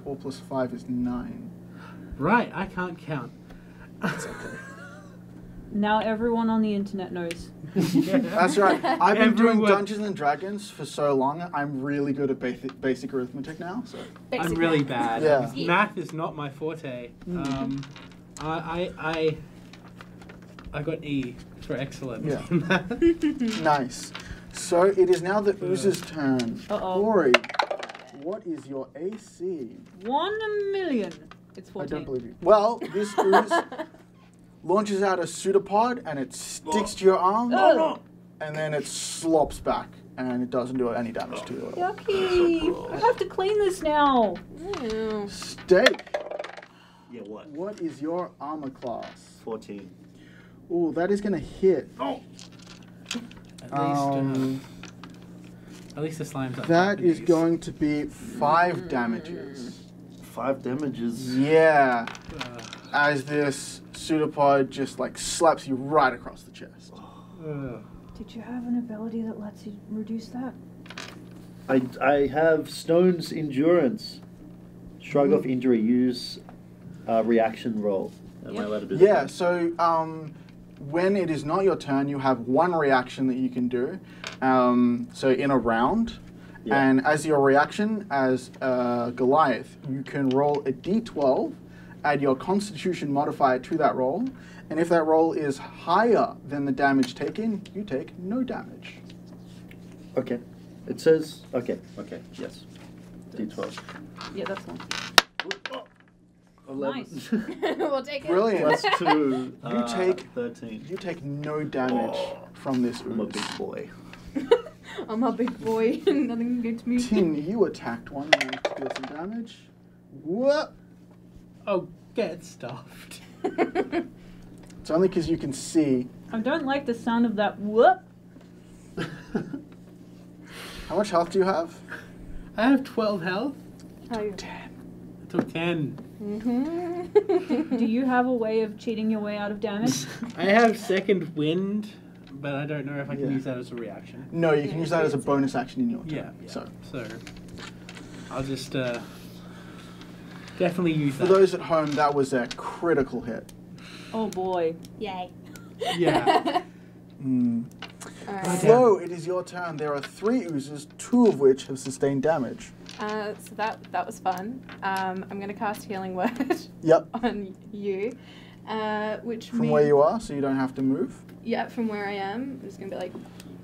4 plus 5 is 9. Right, I can't count. That's okay. Now everyone on the internet knows. That's right. I've been doing Everyone- Dungeons and Dragons for so long. I'm really good at basic arithmetic now. So I'm really bad. Yeah. Math is not my forte. I got E for excellent. Yeah. in math. nice. So it is now the ooze's turn. Uh-oh. Corey, what is your AC? 1 million. It's I 14. don't believe you. Well, this ooze launches out a pseudopod and it sticks to your arm, and then it slops back and it doesn't do any damage to you at all. Yucky! I have to clean this now. Ew. Steak, Yeah, what? what is your armor class? 14. Ooh, that is gonna hit. Oh! At least the slime's up. That is going to be 5 damages. 5 damages. Yeah, as this pseudopod just like slaps you right across the chest. Did you have an ability that lets you reduce that? I have Stone's Endurance. Shrug off injury. Use reaction roll. Am I allowed to do that? Yeah, so when it is not your turn, you have 1 reaction that you can do. So in a round. Yeah. And as your reaction, as Goliath, you can roll a d12, add your Constitution modifier to that roll, and if that roll is higher than the damage taken, you take no damage. Okay. It says, okay, yes. D12. Yeah, that's one. 11. Nice. We'll take it. Brilliant. Plus 2. You take 13. You take no damage from this I'm a ooze. big boy. I'm a big boy. Nothing can get to me. Tin, you attacked one and deal some damage. What? Oh, get stuffed. It's only because you can see. I don't like the sound of that whoop. How much health do you have? I have 12 health. How you? 10. I took 10. Mm-hmm. Do you have a way of cheating your way out of damage? I have second wind, but I don't know if I can Yeah. use that as a reaction. No, you can Yeah, use that as a it's- bonus action in your turn. Yeah. So, So I'll just definitely use for that. those at home, that was a critical hit. Oh boy. Yay. Yeah. Alright. Flo, it is your turn. There are 3 oozes, 2 of which have sustained damage. So that was fun. I'm gonna cast Healing Word Yep. on you, which From means where you are, so you don't have to move. yeah, from where I am, I'm just gonna be like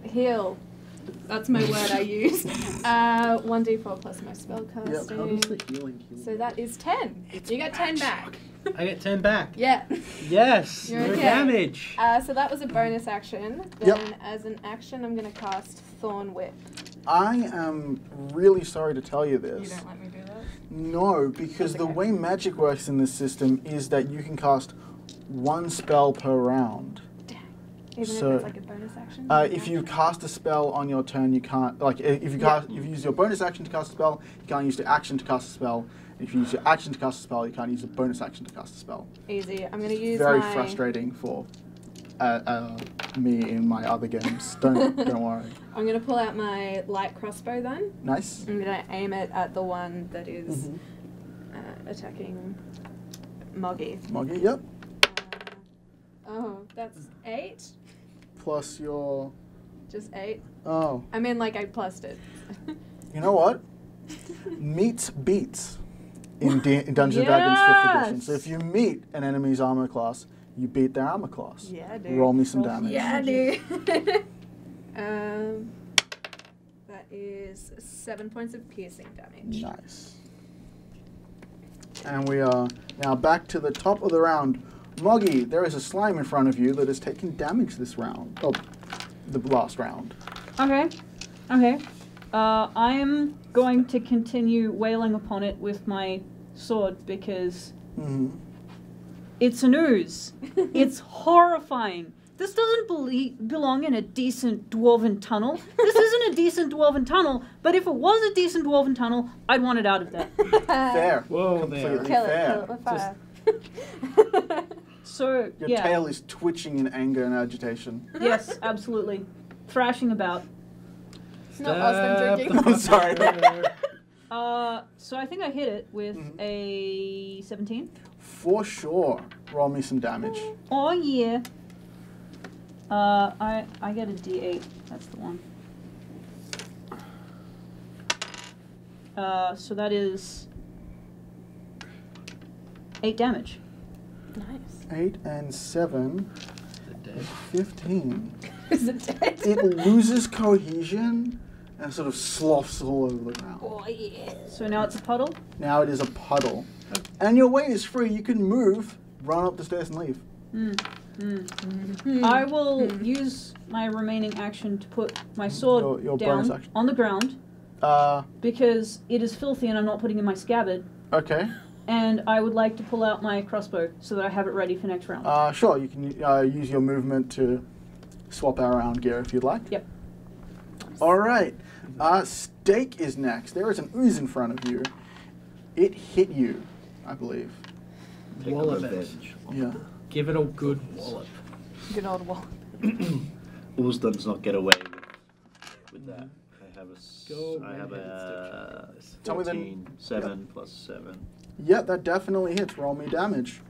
heal. That's my word I use. 1d4 plus my spell casting. How does the healing heal? So that is 10. You get 10 back. I get 10 back. Yeah. Yes. You're No okay. damage. So that was a bonus action. Yep. Then as an action, I'm gonna cast Thorn Whip. I am really sorry to tell you You this. don't let me do that? No, because That's the okay. way magic works in this system is that you can cast 1 spell per round. Even So, if it's like a bonus action? If you cast a spell on your turn, you can't. Like, if you use your bonus action to cast a spell, you can't use the action to cast a spell. If you use your action to cast a spell, you can't use a bonus action to cast a spell. Easy. I'm gonna use Very my... frustrating for me in my other games. Don't worry. I'm gonna pull out my light crossbow then. Nice. I'm gonna aim it at the one that is attacking Moggy. Moggy, yep. Oh, that's 8. Plus your. Just 8. Oh, I mean, like I plussed it. you know what? Meets beats in Dungeons and Dragons 5th edition. So if you meet an enemy's armor class, you beat their armor class. Yeah, dude. Roll me some damage. Yeah, dude. That is 7 points of piercing damage. Nice. And we are now back to the top of the round. Moggy, there is a slime in front of you that has taken damage this round. Oh, the last round. Okay. Okay. I am going to continue wailing upon it with my sword because it's an ooze. It's horrifying. This doesn't belong in a decent dwarven tunnel. This isn't a decent dwarven tunnel, but if it was a decent dwarven tunnel, I'd want it out of there. Fair. Whoa Completely there. Kill fair. it with fire. So, Your yeah. tail is twitching in anger and agitation. Yes, absolutely. Thrashing about. It's not us, I'm drinking. I'm sorry. So I think I hit it with a 17. For sure. Roll me some damage. Oh yeah. I get a D8. That's the one. So that is 8 damage. Nice. 8 and 7. 15. Is it dead? It loses cohesion and sort of sloughs all over the ground. Oh, yeah. So now it's a puddle. Now it is a puddle. And your way is free. You can move, run up the stairs and leave. I will use my remaining action to put my sword Your bonus down action. on the ground because it is filthy and I'm not putting it in my scabbard. Okay. And I would like to pull out my crossbow so that I have it ready for next round. Sure, you can use your movement to swap around gear if you'd like. Yep. All right. Steak is next. There is an ooze in front of you. It hit you, I believe. Take Wallop it. revenge. Yeah. Give it a good wallop. Good old wall. Ooze does not get away with that. I have a Go I have redheaded a stepchild. Tell me then. 14, 7 plus 7. Yeah, that definitely hits. Roll me damage.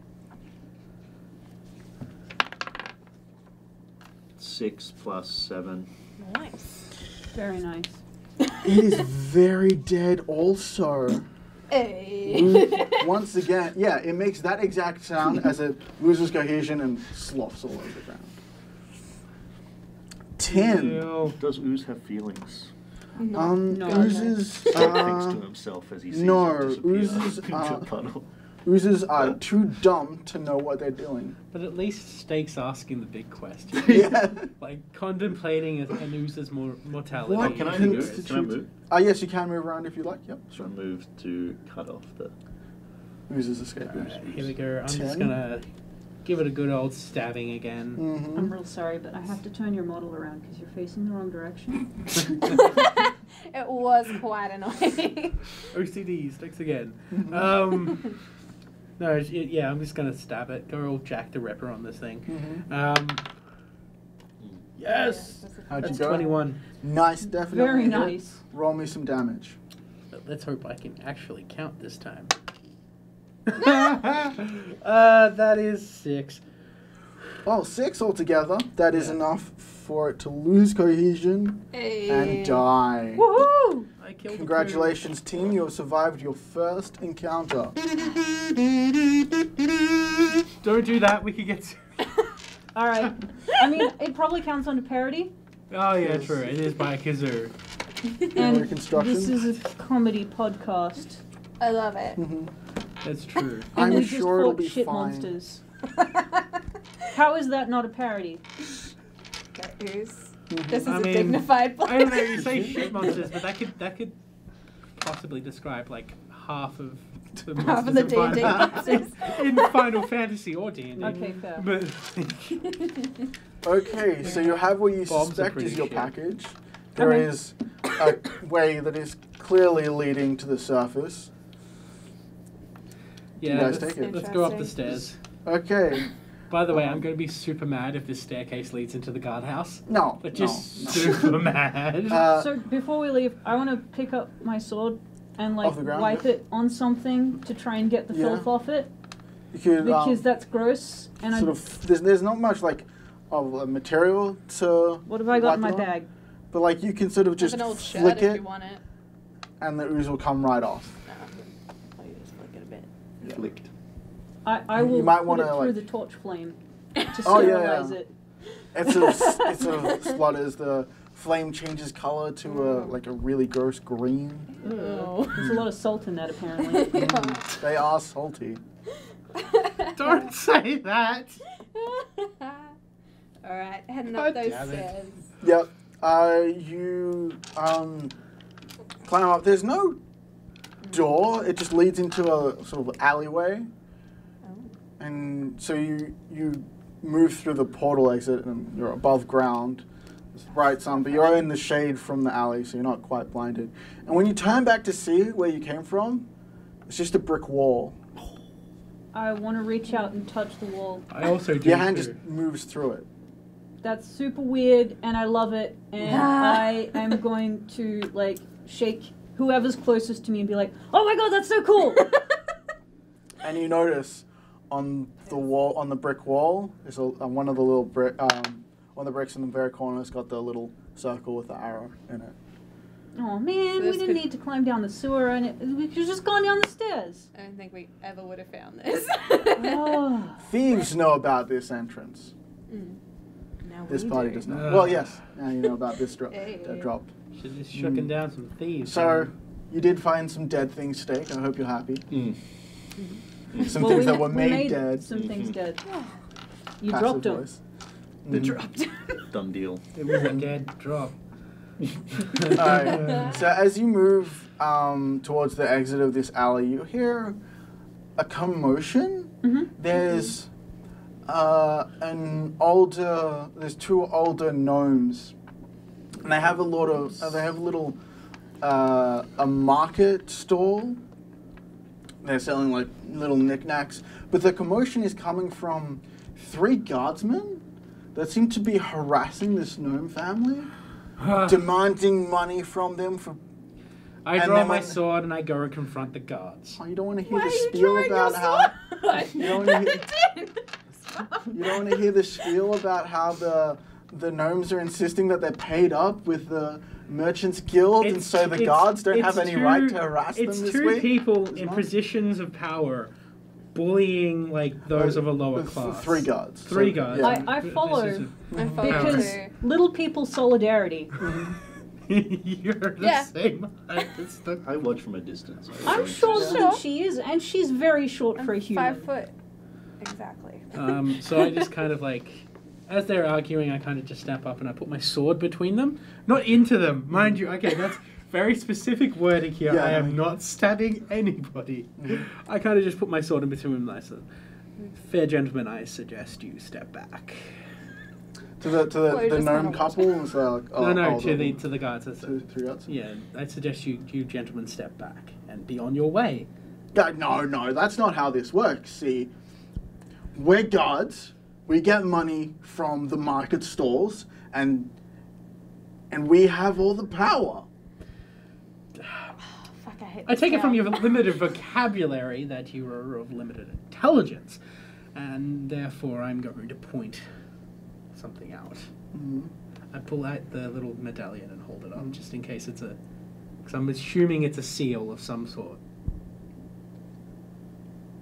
6 plus 7. Nice. Very nice. It is very dead also. Hey. Once again, yeah, it makes that exact sound as it loses cohesion and sloughs all over the ground. 10. Ew. Does Ooze have feelings? No. Oozes. He thinks to himself as he sees no, it disappear oozes into are- a puddle. Oozes are too dumb to know what they're doing. But at least Steak's asking the big question. Yeah. Like contemplating an ooze's mortality. What? Oh, can I Can- move? Can I move? Yes, you can move around if you like. Yep, So sure. move to cut off the. Oozes escape. Alright, here we go. I'm 10. just gonna give it a good old stabbing again. Mm-hmm. I'm real sorry, but I have to turn your model around because you're facing the wrong direction. It was quite annoying. OCD strikes again. No, yeah, I'm just gonna stab it. Go all Jack the Ripper on this thing. Yes! How'd you That's go? 21. Nice, definitely. Very hit. nice. Roll me some damage. But let's hope I can actually count this time. That is 6. Oh, 6 altogether. That is enough for it to lose cohesion and die. Woohoo! I killed Congratulations, team. You have survived your first encounter. Don't do that. We could get. Alright. I mean, it probably counts under parody. Oh yeah, true. It is by a kazoo. And Reconstruction. this is a comedy podcast. I love it. That's true. And I'm we just sure it'll fought be shit fine. monsters. How is that not a parody? That is. This is I a mean, dignified place. I don't know. You say shit monsters, but that could possibly describe like half of the Half of the monsters D&D in monsters. in Final Fantasy or D&D. Okay, fair. But Okay, so you have what you Bombs are suspect pretty is your shit. package. There Okay. is a way that is clearly leading to the surface. yeah, guys let's, take it? let's go up the Interesting. stairs. Okay. By the way, I'm going to be super mad if this staircase leads into the guardhouse. No. But just no. super mad. So before we leave, I want to pick up my sword and like Off the ground, wipe yeah. it on something to try and get the Yeah. filth off it You could, because that's gross. And sort of, there's not much like of a material to. what have I got in my wipe it on, bag? But like you can sort of Have just an old shirt flick if it, you want it. and the ooze will come right off. No, I'll just flick it a bit. Flicked. I You will might put wanna, it through like- the torch flame to Oh, yeah, sterilize yeah. it. It sort of splutters. The flame changes color to like a really gross green. Oh. There's a lot of salt in that apparently. They are salty. Don't say that. Alright, heading God up those damn it. stairs. Yep. You climb up. There's no door. It just leads into a sort of alleyway, and so you move through the portal exit, and you're above ground. It's bright sun, but you're in the shade from the alley, so you're not quite blinded. And when you turn back to see where you came from, it's just a brick wall. I want to reach out and touch the wall. I also do. Your hand too. just moves through it. That's super weird and I love it and I am going to like shake whoever's closest to me and be like, oh my god, that's so cool! And you notice on the wall, on the brick wall, is one of the little brick, one of the bricks in the very corner has got the little circle with the arrow in it. Oh man, So we this didn't could- need to climb down the sewer and we could have just gone down the stairs. I don't think we ever would have found this. Oh. Thieves know about this entrance. Now This we party do. does not. Well, yes, now you know about this drop. Hey. drop. Should have shooken down some thieves. So, you did find some dead things, Steak. I hope you're happy. Some Well, things that were we made dead. Some things dead. You Passive dropped them. voice. The dropped. Done deal. It was a dead drop. Alright, so as you move towards the exit of this alley, you hear a commotion. There's there's two older gnomes, and they have a lot of a market stall. They're selling like little knickknacks, but the commotion is coming from 3 guardsmen that seem to be harassing this gnome family, demanding money from them for. I And draw then my when- sword and I go and confront the guards. Oh, you don't want to hear Why the are you spiel drawing about your how. sword? You don't want to hear. You don't want to hear the spiel about how the gnomes are insisting that they're paid up with the Merchants Guild, and so the guards don't have any right to harass them It's this two week? people It's in not. positions of power bullying like those of a lower With class. 3 guards. 3 So, guards. yeah. I follow I follow because too. little people solidarity. You're the Yeah. same height as the. I watch from a distance. I'm shorter than she is, and she's very short for a I'm human. 5 foot. Exactly. So I just kind of like, as they're arguing, I kind of just step up and I put my sword between them, not into them, mind you. Okay, that's very specific wording here. Yeah, I am no. not stabbing anybody. I kind of just put my sword in between them. And I said, "Fair gentlemen, I suggest you step back." To the Flo just gnome kinda couple and say like, No, to the guards. to the guards. Yeah, I suggest you gentlemen step back and be on your way. No, that's not how this works. See, we're guards. We get money from the market stalls, and we have all the power. Fuck, I hate I this take it from town. your limited vocabulary that you are of limited intelligence, and therefore I'm going to point something out. Mm-hmm. I pull out the little medallion and hold it up, just in case it's a... Because I'm assuming it's a seal of some sort.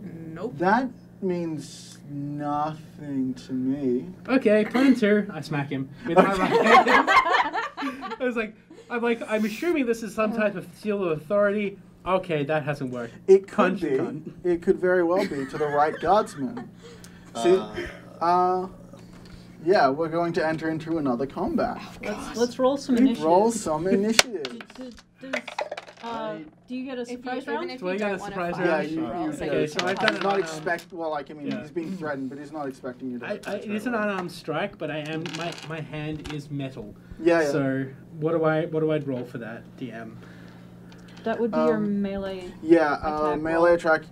Nope. That means nothing to me. Okay, plan two. I smack him with my right hand. I'm assuming this is some type of seal of authority. Okay, that hasn't worked. It could Punch, be. cunt. It could very well be to the right guardsman. See, yeah, we're going to enter into another combat. Let's roll some initiative. Roll some initiative. Do you get a surprise Even round? if Do I you get a don't want to surprise fight, round? Yeah, roll, you so okay, you so can I've fight. done He's it not on, expect. Well, like I mean, yeah. he's being threatened, but he's not expecting you to. it is an unarmed strike, but I am my hand is metal. Yeah. So what do I roll for that, DM? That would be your melee. Yeah, attack melee roll. attack.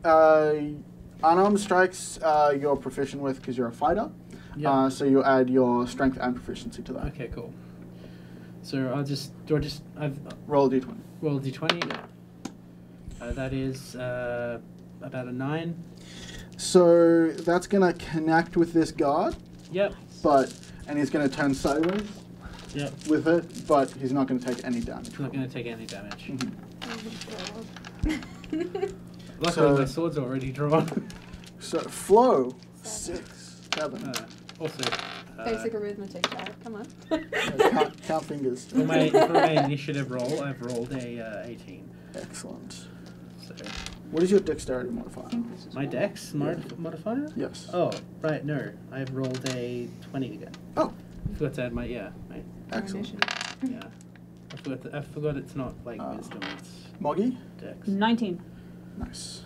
Unarmed strikes you're proficient with because you're a fighter. Yeah. So you add your strength and proficiency to that. Okay, cool. So I've Roll a d20. rolled a d20. That is about a 9. So that's gonna connect with this guard, Yep. and he's gonna turn sideways Yep. with it, but he's not gonna take any damage. I'm not going to take any damage. Mhm. Luckily, So- my sword's already drawn. So Flo, 6, 7. Also, Basic arithmetic, Chad. Come on. Count fingers. for my initiative roll, I've rolled a 18. Excellent. So What is your dexterity modifier? my dex modifier? Yes. Oh, right, no. I've rolled a 20 again. Oh, I forgot to add my excellent. yeah. I forgot it's not like wisdom, it's Moggy? dex. 19. Nice.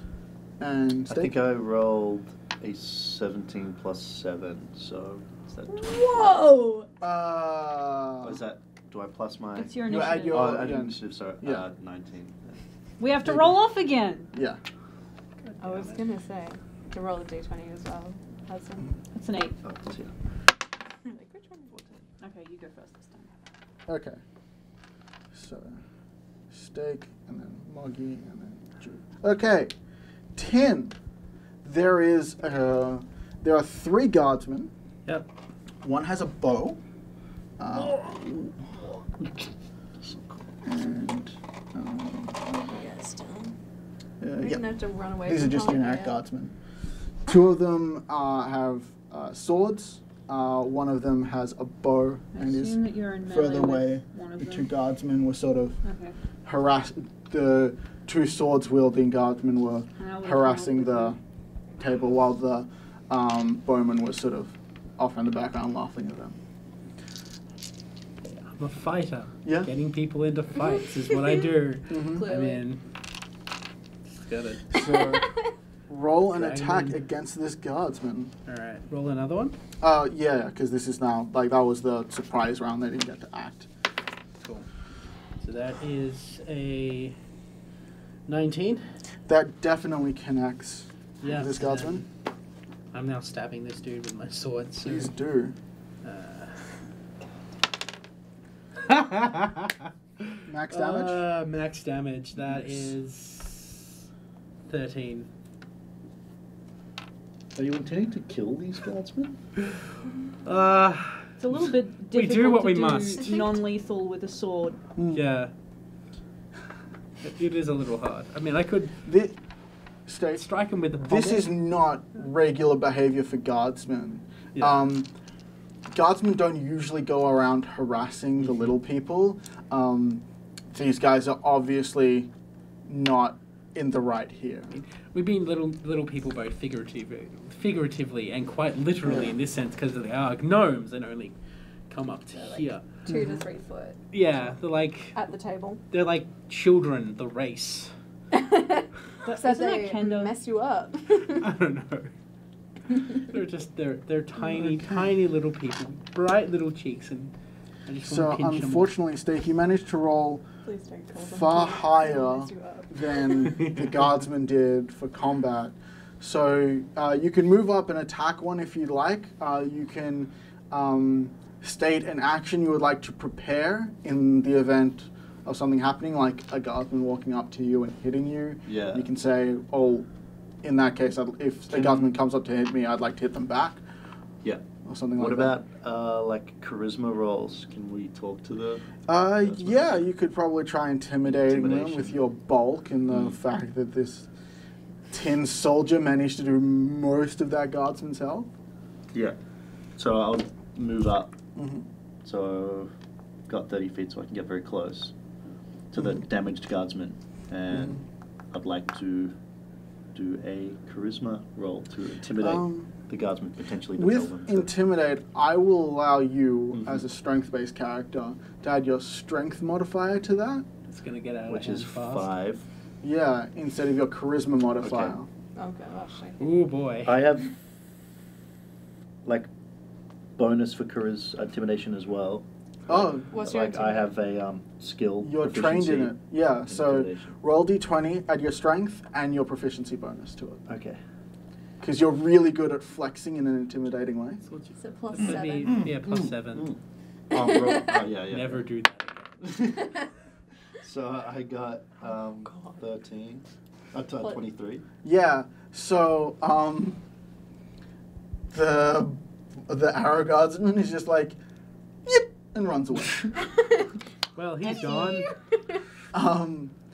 And I think I rolled a 17 plus 7, so is that 20? Whoa! Or is that, do I plus my... It's your You initiative. add your- Oh, I didn't initiative, sorry. Yeah. 19. We have to roll off again. Yeah. I was gonna say to roll a d20 as well. Hudson. It's an 8. Oh, it's here. Like, which one? 14. Okay, you go first this time. Okay. So, Steak, and then Moggy, and then Jew. Okay. 10. There are 3 guardsmen. Yep. One has a bow. And Yeah, still. yeah. We're gonna have to run away. These are from just home, generic yeah. guardsmen. 2 of them have swords. One of them has a bow I and is assume that you're in melee further with away. one of The them. 2 guardsmen were sort of Okay. the 2 swords wielding guardsmen were And I will harassing come up the table while the bowman was sort of off in the background laughing at them. I'm a fighter. Yeah. Getting people into fights is what I do. Mhm. I Clearly. mean, just got it. So roll an Dragon. attack against this guardsman. Alright, roll another one. Yeah, because this is now, like, that was the surprise round. They didn't get to act. Cool. So that is a 19. That definitely connects Yeah. with this guardsman. I'm now stabbing this dude with my sword. So, Please do. Max damage? Max damage. That Nice. is 13. Are you intending to kill these guardsmen? It's a little bit We difficult do what to we do must. non-lethal with a sword. Yeah. It is a little hard. I mean, I could strike him with a pommel. This is not regular behavior for guardsmen. Yeah. Guardsmen don't usually go around harassing the little people. These guys are obviously not in the right here. We've been little people both figuratively and quite literally in this sense because they are gnomes and only come up to here. 2 to 3 foot Yeah, they're like at the table. children, the race. But So isn't that they kind of... mess you up. I don't know. they're tiny, tiny little people, bright little cheeks, and I just So want to pinch unfortunately, Steve, you managed to roll Please don't call them. far Please, higher I'll mess you up. than the guardsman did for combat. So you can move up and attack one if you'd like. You can state an action you would like to prepare in the event of something happening, like a guardsman walking up to you and hitting you. Yeah. You can say, oh, in that case, if the guardsman comes up to hit me, I'd like to hit them back. Yeah. Or something What like that. about like charisma rolls? Can we talk to the? Yeah, you could probably try intimidating them Intimidation. with your bulk and the fact that this tin soldier managed to do most of that guardsman's health. Yeah. So I'll move up. Mm-hmm. So got 30 feet, so I can get very close to the damaged guardsman, and I'd like to do a charisma roll to intimidate the guardsman, potentially to tell them. With Intimidate, I will allow you, as a strength-based character, to add your strength modifier to that. It's gonna get out Which of is hand fast. 5. Yeah, instead of your charisma modifier. Oh gosh. Oh boy. I have like bonus for intimidation as well. Oh, What's your Like I have a skill. you're trained in it. Yeah, so Intimidation. roll d20, add your strength and your proficiency bonus to it. Okay. Because you're really good at flexing in an intimidating way. So plus It's gonna be 7. yeah, plus 7. Yeah. Never do that again. So I got 13. 23. Yeah, so the arrow guardsman is just like, yep, and runs away. Well, he's gone.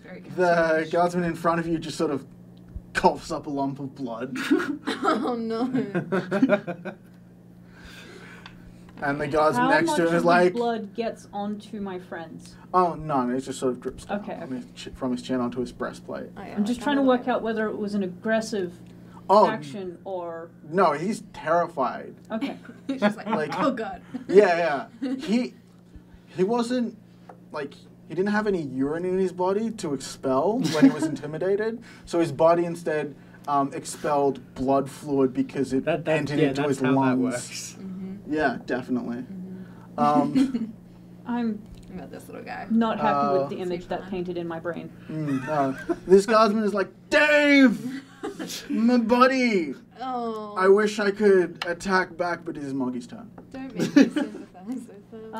Very good. The guardsman in front of you just sort of coughs up a lump of blood. Oh no. And the guardsman How next much to him of is the like, blood gets onto my friends? oh, none, it just sort of drips down Okay, from his chin onto his breastplate. Oh, yeah, I'm just like trying to under work the- out whether it was an aggressive Oh, action or... no, he's terrified. Okay. He's just like, Like- oh god. Yeah. He wasn't, like, he didn't have any urine in his body to expel when he was intimidated, so his body instead expelled blood fluid because it entered into his that's how lungs. that works. Yeah, definitely. I'm About this little guy. not happy with the Uh, image that painted in my brain. No. This guardsman is like, Dave! My buddy! Oh. I wish I could attack back, but it is Moggy's turn. Don't make me sympathize with them.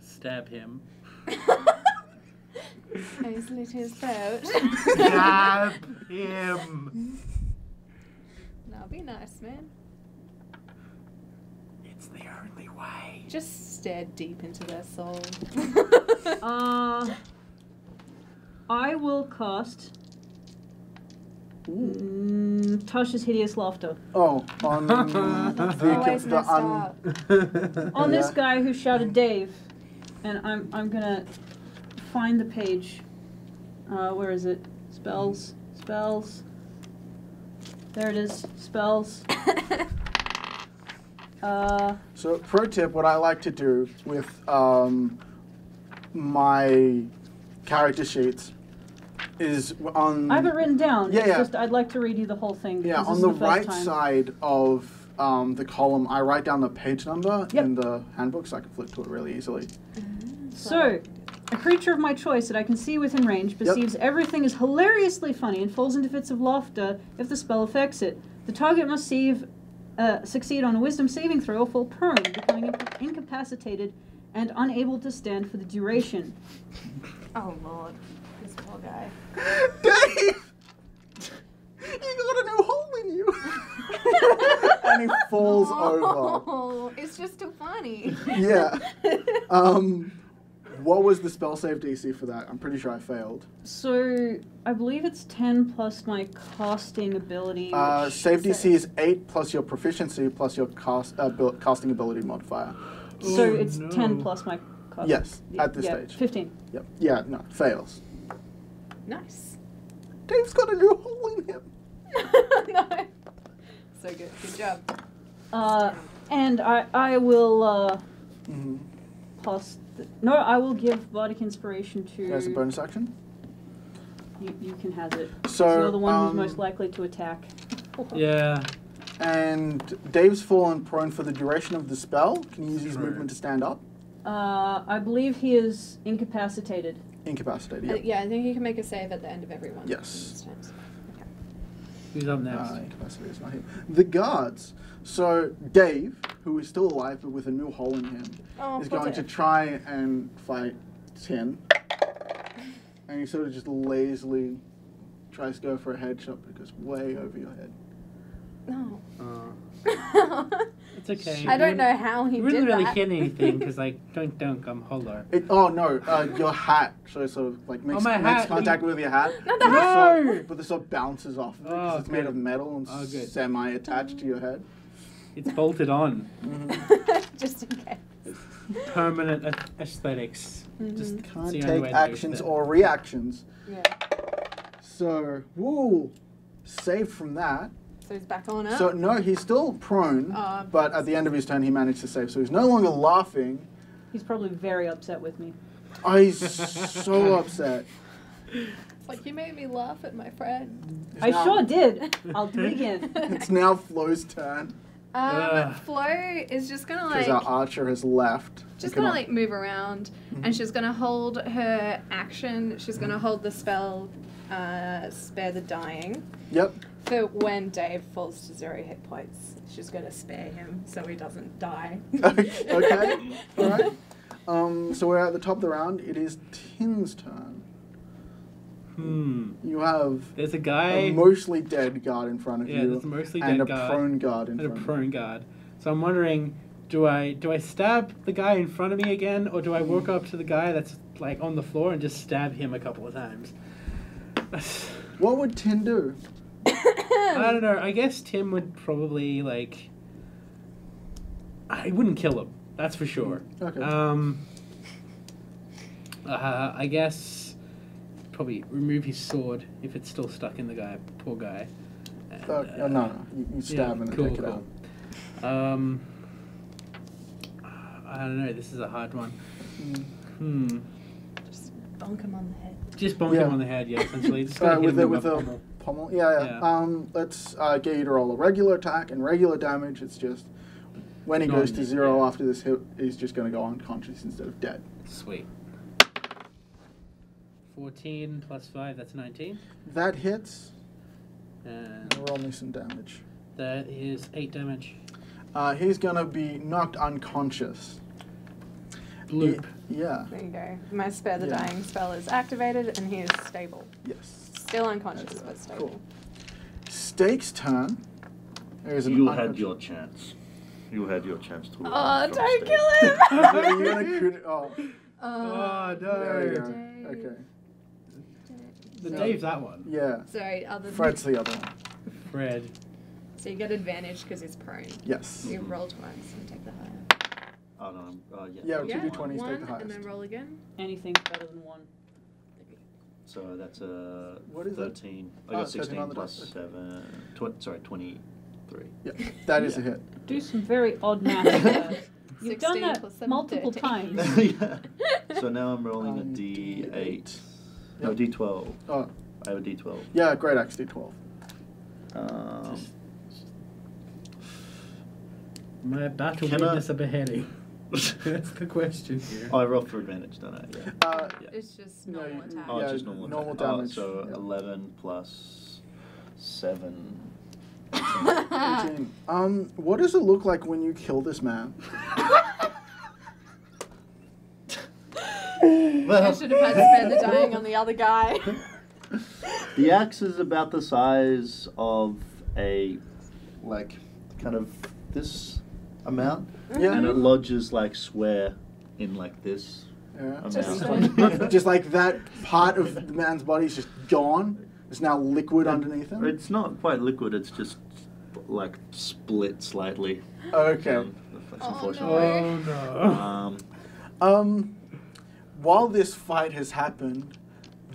Stab him. He's lit his throat. Stab him. Now be nice, man. It's the only way. Just stare deep into their soul. I will cast Tasha's Hideous Laughter Oh, on Always messed up. on this Yeah. guy who shouted Dave, and I'm gonna find the page. Where is it? Spells. There it is. Spells. So, pro tip, what I like to do with my character sheets is on... I have it written down. Yeah, It's yeah. just I'd like to read you the whole thing. Yeah, because on this the is the right first time. side of the column, I write down the page number Yep. in the handbook so I can flip to it really easily. So, a creature of my choice that I can see within range perceives everything as hilariously funny and falls into fits of laughter if the spell affects it. The target must succeed on a wisdom saving throw or fall prone, becoming incapacitated and unable to stand for the duration. Oh lord. This poor guy. Dave! You got a new hole in you! And he falls over. Oh, it's just too funny. Yeah. What was the spell save DC for that? I'm pretty sure I failed. So, I believe it's 10 plus my casting ability. which- Save DC is 8 plus your proficiency plus your casting ability modifier. so Oh, it's no. 10 plus my casting. Yes, at this yeah, stage. 15. Yep. Yeah, no, fails. Nice. Dave's got a new hole in him. No. So good. Good job. And I will Mm-hmm. pass. I will give Bardic Inspiration to. As a bonus action? You can have it. So, You're the one who's most likely to attack. Yeah. And Dave's fallen prone for the duration of the spell. Can you use his movement to stand up? I believe he is incapacitated. Incapacitated, yeah. Yeah, I think you can make a save at the end of every one. Yes. Okay. Who's up next? Incapacitated is not him. The guards. So Dave, who is still alive but with a new hole in him, is going to try and fight Tin. And he sort of just lazily tries to go for a headshot, but it goes way over your head. No. It's okay. I don't know how he You did wouldn't really that. hit anything because, like, dunk, I'm hollow. Oh no, your hat sort of like makes contact with your hat. Not the hat. No! But it sort of bounces off of it 'cause it's made of metal and good. semi-attached to your head. It's bolted on. Just in case. Permanent aesthetics. Just Can't the only take way to actions do or reactions. Yeah. So, woo! Saved from that. So he's back on it. So, no, he's still prone, but at the end of his turn he managed to save. So he's no longer laughing. He's probably very upset with me. Oh, he's so upset. It's like, you made me laugh at my friend. I sure did. I'll do it again. It's now Flo's turn. Flo is just gonna Because like... our archer has left. Just gonna like move around, and she's gonna hold her action. She's gonna hold the spell, spare the dying. Yep. For when Dave falls to 0 hit points, she's gonna spare him so he doesn't die. Okay. All right. So we're at the top of the round. It is Tin's turn. You have there's a guy, a mostly dead guard in front of you, there's a mostly and dead a guard, prone guard in and a front of prone guard. So I'm wondering, do I stab the guy in front of me again, or do I walk up to the guy that's like on the floor and just stab him a couple of times? you. What would Tin do? I don't know. I guess Tim would probably like. I wouldn't kill him. That's for sure. Okay. I guess probably remove his sword if it's still stuck in the guy. Poor guy. And, no. You stab and then take it out. I don't know. This is a hard one. Just bonk him on the head. Just bonk him on the head. Yeah, essentially. Just gotta hit with him a with a pommel. Yeah. Let's get you to roll a regular attack and regular damage. It's just when he goes to 0 after this hit, he's just going to go unconscious instead of dead. Sweet. 14 plus 5, that's 19. That hits. And roll me some damage. That is 8 damage. He's going to be knocked unconscious. Bloop. Yeah. There you go. My spare the dying spell is activated, and he is stable. Yes. Still unconscious, but stable. Cool. Steak's turn. You had your chance. You had your chance to. Oh, don't kill him! You're gonna crit it. Oh. Oh, no. There you go. Okay. Dave's that one. Yeah. Sorry, other than Fred's the other one. Fred. So you get advantage because he's prone. Yes. You roll twice and take the higher. Oh no. Yeah, Yeah, 2d20s take the one, highest. and then roll again. Anything's better than 1. So that's a What is 13. that? I got 16 on the plus dice. 7. Sorry, 23. Yeah, that is a hit. Do some very odd math there. You've done 16 that plus 7, multiple 13. times. Yeah. So now I'm rolling a D8. No, Yep. D12. Oh. I have a D12. Yeah, great axe d12. Am I about to witness a beheading? That's the question here. Oh, I roll for advantage, don't I? Yeah. It's just No, normal you- attack. Oh, yeah, it's just normal. normal attack. damage. So Yep. 11 plus 7. 18. What does it look like when you kill this man? I should have had to spare the dying on the other guy. The axe is about the size of a, like, kind of this amount. Yeah. And it lodges, like, square in, like, this Yeah. amount. Just like that part of the man's body is just gone. It's now liquid underneath him. It's not quite liquid, it's just, like, split slightly. Okay. That's Oh, unfortunate. Oh no. While this fight has happened,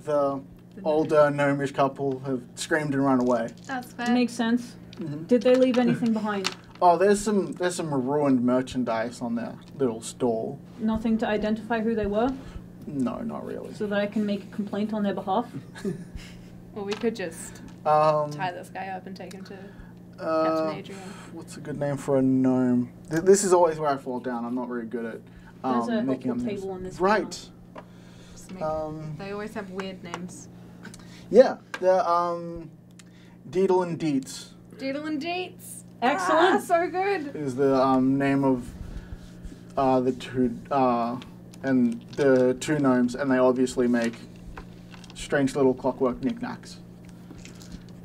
the older gnomish couple have screamed and run away. That's fair. Makes sense. Mm-hmm. Did they leave anything behind? Oh, there's some ruined merchandise on their little stall. Nothing to identify who they were, No, not really. so that I can make a complaint on their behalf? Or we could just tie this guy up and take him to Captain Adrian. What's a good name for a gnome? This is always where I fall down. I'm not very good at There's a making helpful up names. table on this Right. They always have weird names. Yeah, the Deedle and Deets Deedle and Deets. Excellent. Ah, so good. is the name of the two gnomes, and they obviously make strange little clockwork knickknacks.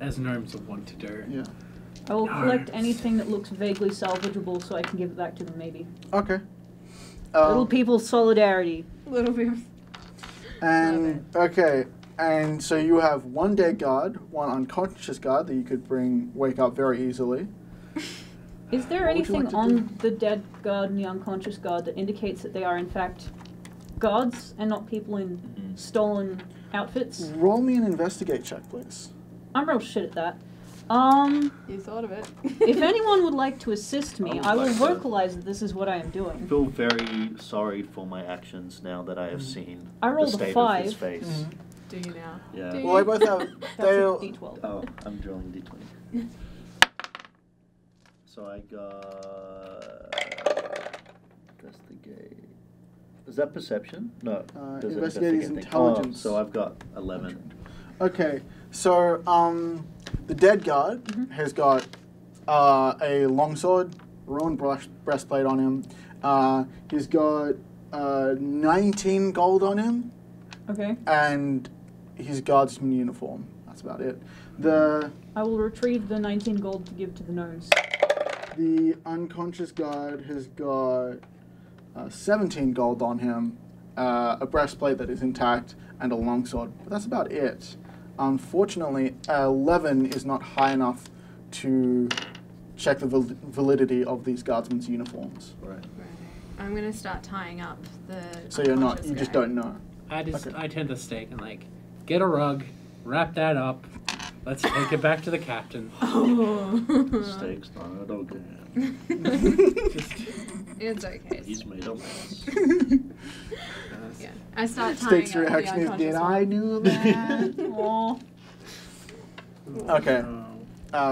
As gnomes are wont to do. Yeah. I will collect anything that looks vaguely salvageable so I can give it back to them, maybe. Okay. Little people solidarity. Little people. And okay, and so you have one dead guard, one unconscious guard that you could wake up very easily. Is there What would you anything like to on do? the dead guard and the unconscious guard that indicates that they are in fact guards and not people in stolen outfits? Roll me an investigate check, please. I'm real shit at that. You thought of it. If anyone would like to assist me, would I will like to. vocalize that this is what I am I doing. feel very sorry for my actions now that I have seen I rolled the a state 5. of his face. Do you now? Yeah. Do you? Well, they both have. That's a They'll. D12. Oh, I'm drawing D20. So I got investigate. Is that perception? No. Does it Investigate is things? intelligence. Oh, so I've got 11. Okay, so the dead guard has got a longsword, ruined breastplate on him. He's got 19 gold on him, Okay. and his guardsman uniform. That's about it. I will retrieve the 19 gold to give to the gnomes. The unconscious guard has got 17 gold on him, a breastplate that is intact, and a longsword. But that's about it. Unfortunately, 11 is not high enough to check the validity of these guardsmen's uniforms. Right. I'm gonna start tying up the. So you're not, unconscious you just guy. don't know. I tend to stake and get a rug, wrap that up, let's take it back to the captain. Stakes not again. It's okay. He's made a mess. Yeah. I start tying Stakes up reaction the is, unconscious did one. I do that? Aw. Okay.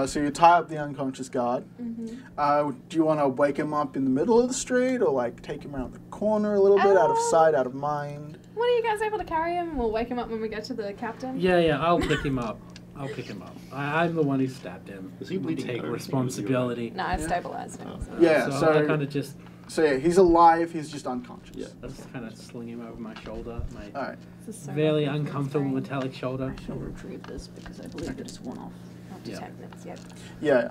So you tie up the unconscious guard. Do you want to wake him up in the middle of the street, or take him around the corner a little bit, out of sight, out of mind? What, are you guys able to carry him? We'll wake him up when we get to the captain. Yeah, I'll pick him up. I'm the one who stabbed him. Is he bleeding Take out? responsibility. No, I stabilized him. Oh. Yeah, So, so I kind of just he's alive. He's just unconscious. Yeah. kind of sling him over my shoulder, my All right. This is so fairly much uncomfortable brain. metallic shoulder. I shall retrieve this because I believe it's one off. Not Yeah. detect minutes yet. Yeah.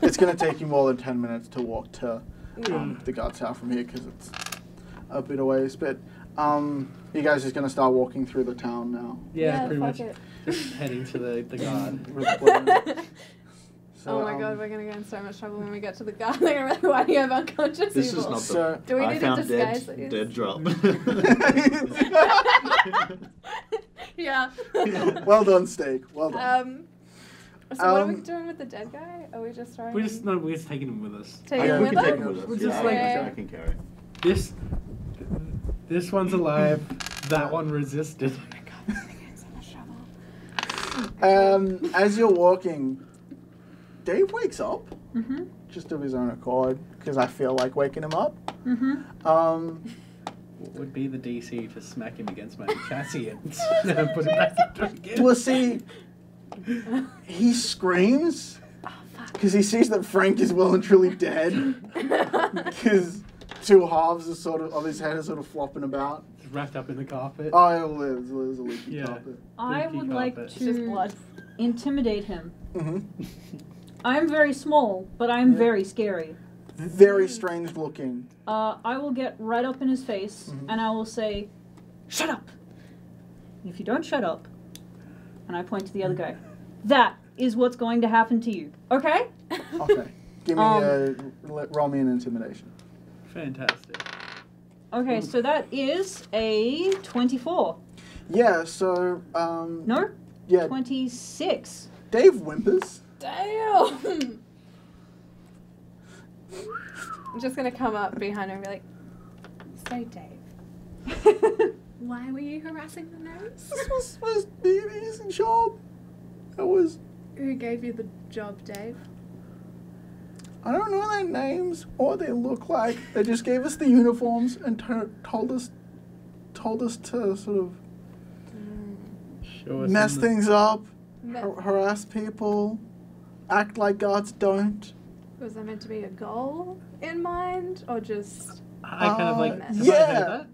It's going to take you more than 10 minutes to walk to the guard's house from here because it's a bit of ways. But you guys just going to start walking through the town now. Yeah, pretty fuck much. it. Just heading to the guard. So, Oh my god, we're gonna get in so much trouble when we get to the guard. They're gonna be like, why do you have unconscious This people? is not So- Do we I need to found disguise dead, these? dead drop. Yeah. Well done, Steak. Well done. So what are we doing with the dead guy? Are we just throwing We're him? just taking him with us. Take Yeah, him we with can take us? him with us. We're Yeah, just I can carry. This one's alive. That one resisted. Oh my god, we're gonna get in so much trouble. As you're walking, Dave wakes up Mm-hmm. just of his own accord because I feel like waking him up. Mm-hmm. What would be the DC to smack him against my chassis and put him back into it again? Well, see, he screams because he sees that Frank is well and truly dead because two halves of his head are sort of flopping about. It's wrapped up in the carpet. Oh, there's a leaky Yeah. carpet. I Leaky would like carpet. It's just to blood. intimidate him. Mm-hmm. I'm very small, but I'm Yeah. very scary. Very strange looking. I will get right up in his face Mhm. and I will say, "Shut up!" If you don't shut up, and I point to the other guy, that is what's going to happen to you. Okay? Okay. Give me roll me an intimidation. Fantastic. Okay, so that is a 24. Yeah, so, No? yeah, 26. Dave whimpers. Damn! I'm just gonna come up behind her and be like, say Dave. Why were you harassing the gnomes? This was supposed to be an easy job. It was. Who gave you the job, Dave? I don't know their names or what they look like. They just gave us the uniforms and told us to sort of mess things up, harass people, act like guards don't. Was there meant to be a goal in mind, or just? I kind of like. Yeah. Have I heard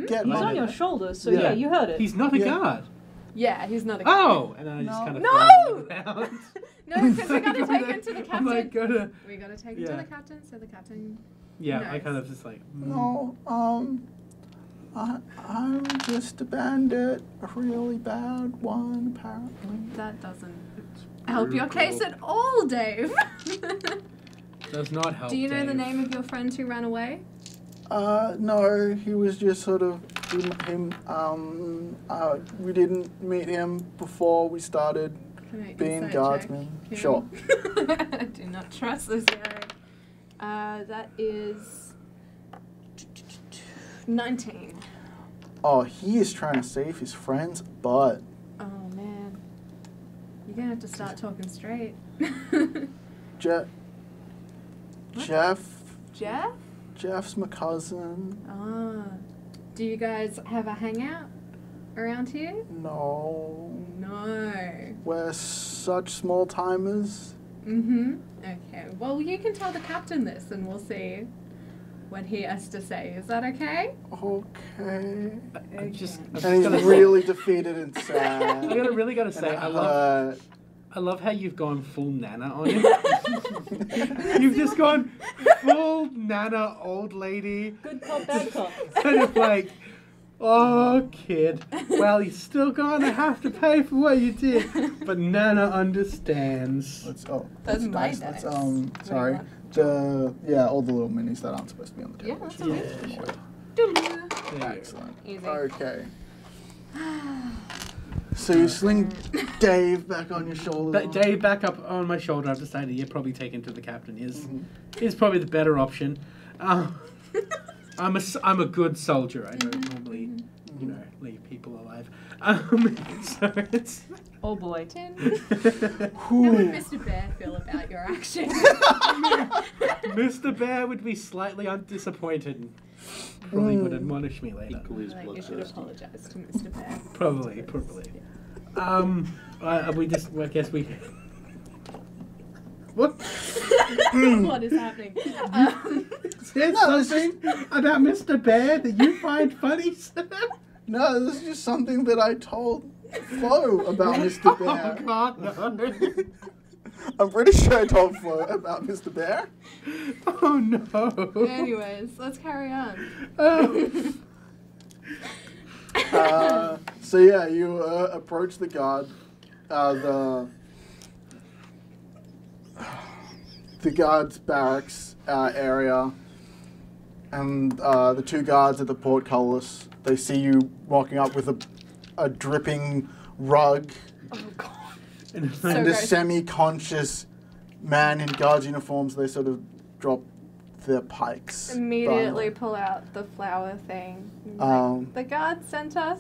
that? He's on your shoulders, so Yeah. yeah, you heard it. He's not a guard. Yeah, he's not a guy. Oh, and then I just kind of No! around. No, because we gotta take him to the I'm like, captain. We gotta take him to Yeah. the captain, so the captain. Yeah, knows. I kind of just like. No, I'm just a bandit, a really bad one, apparently. That doesn't help your case at all, Dave. Does not help. Do you know the Dave. name of your friend who ran away? No, he was just sort of him. We didn't meet him before we started Can I being insight guardsmen. check him? Sure. I do not trust this guy. That is 19. Oh, he is trying to save his friend's butt. Oh man, you're gonna have to start talking straight. Jeff. Jeff? Jeff's my cousin. Ah. Do you guys have a hangout around here? No. No. We're such small timers. Mm-hmm. Okay. Well, you can tell the captain this, and we'll see what he has to say. Is that okay? Okay. I'm just. I'm And he's gonna really defeated and sad. I really gotta say, I love how you've gone full Nana on him. You've just gone full Nana old lady. Good cop, bad cop. Kind of like, oh kid, well you're still gonna have to pay for what you did, but Nana understands. That's my nice. dice. Sorry. All the little minis that aren't supposed to be on the Yeah, table. that's okay. Yeah. Doo-doo. Excellent. Easy. Okay. So you sling Dave back on your shoulder. Dave back up on my shoulder. I've decided you're probably taken to the captain is probably the better option. I'm a good soldier. I don't normally, leave people alive. So it's. Oh boy. How would Mr. Bear feel about your action? Mr. Bear would be slightly disappointed. Probably would admonish me later. Equally as Like, you should bloodthirsty. apologize to Mr. Bear. Probably. I guess we. What? What is happening? There's something about Mr. Bear that you find funny, sir? No, this is just something that I told Flo about Mr. Bear. Oh God, no. I'm pretty sure I told Flo about Mr. Bear. Oh no. Anyways, let's carry on. So yeah, you approach the guard, the guard's barracks area, and the two guards at the portcullis. They see you walking up with a dripping rug Oh god. and So a gross. semi-conscious man in guard's uniforms. They sort of drop their pikes. Immediately pull out the flower thing. The guards sent us.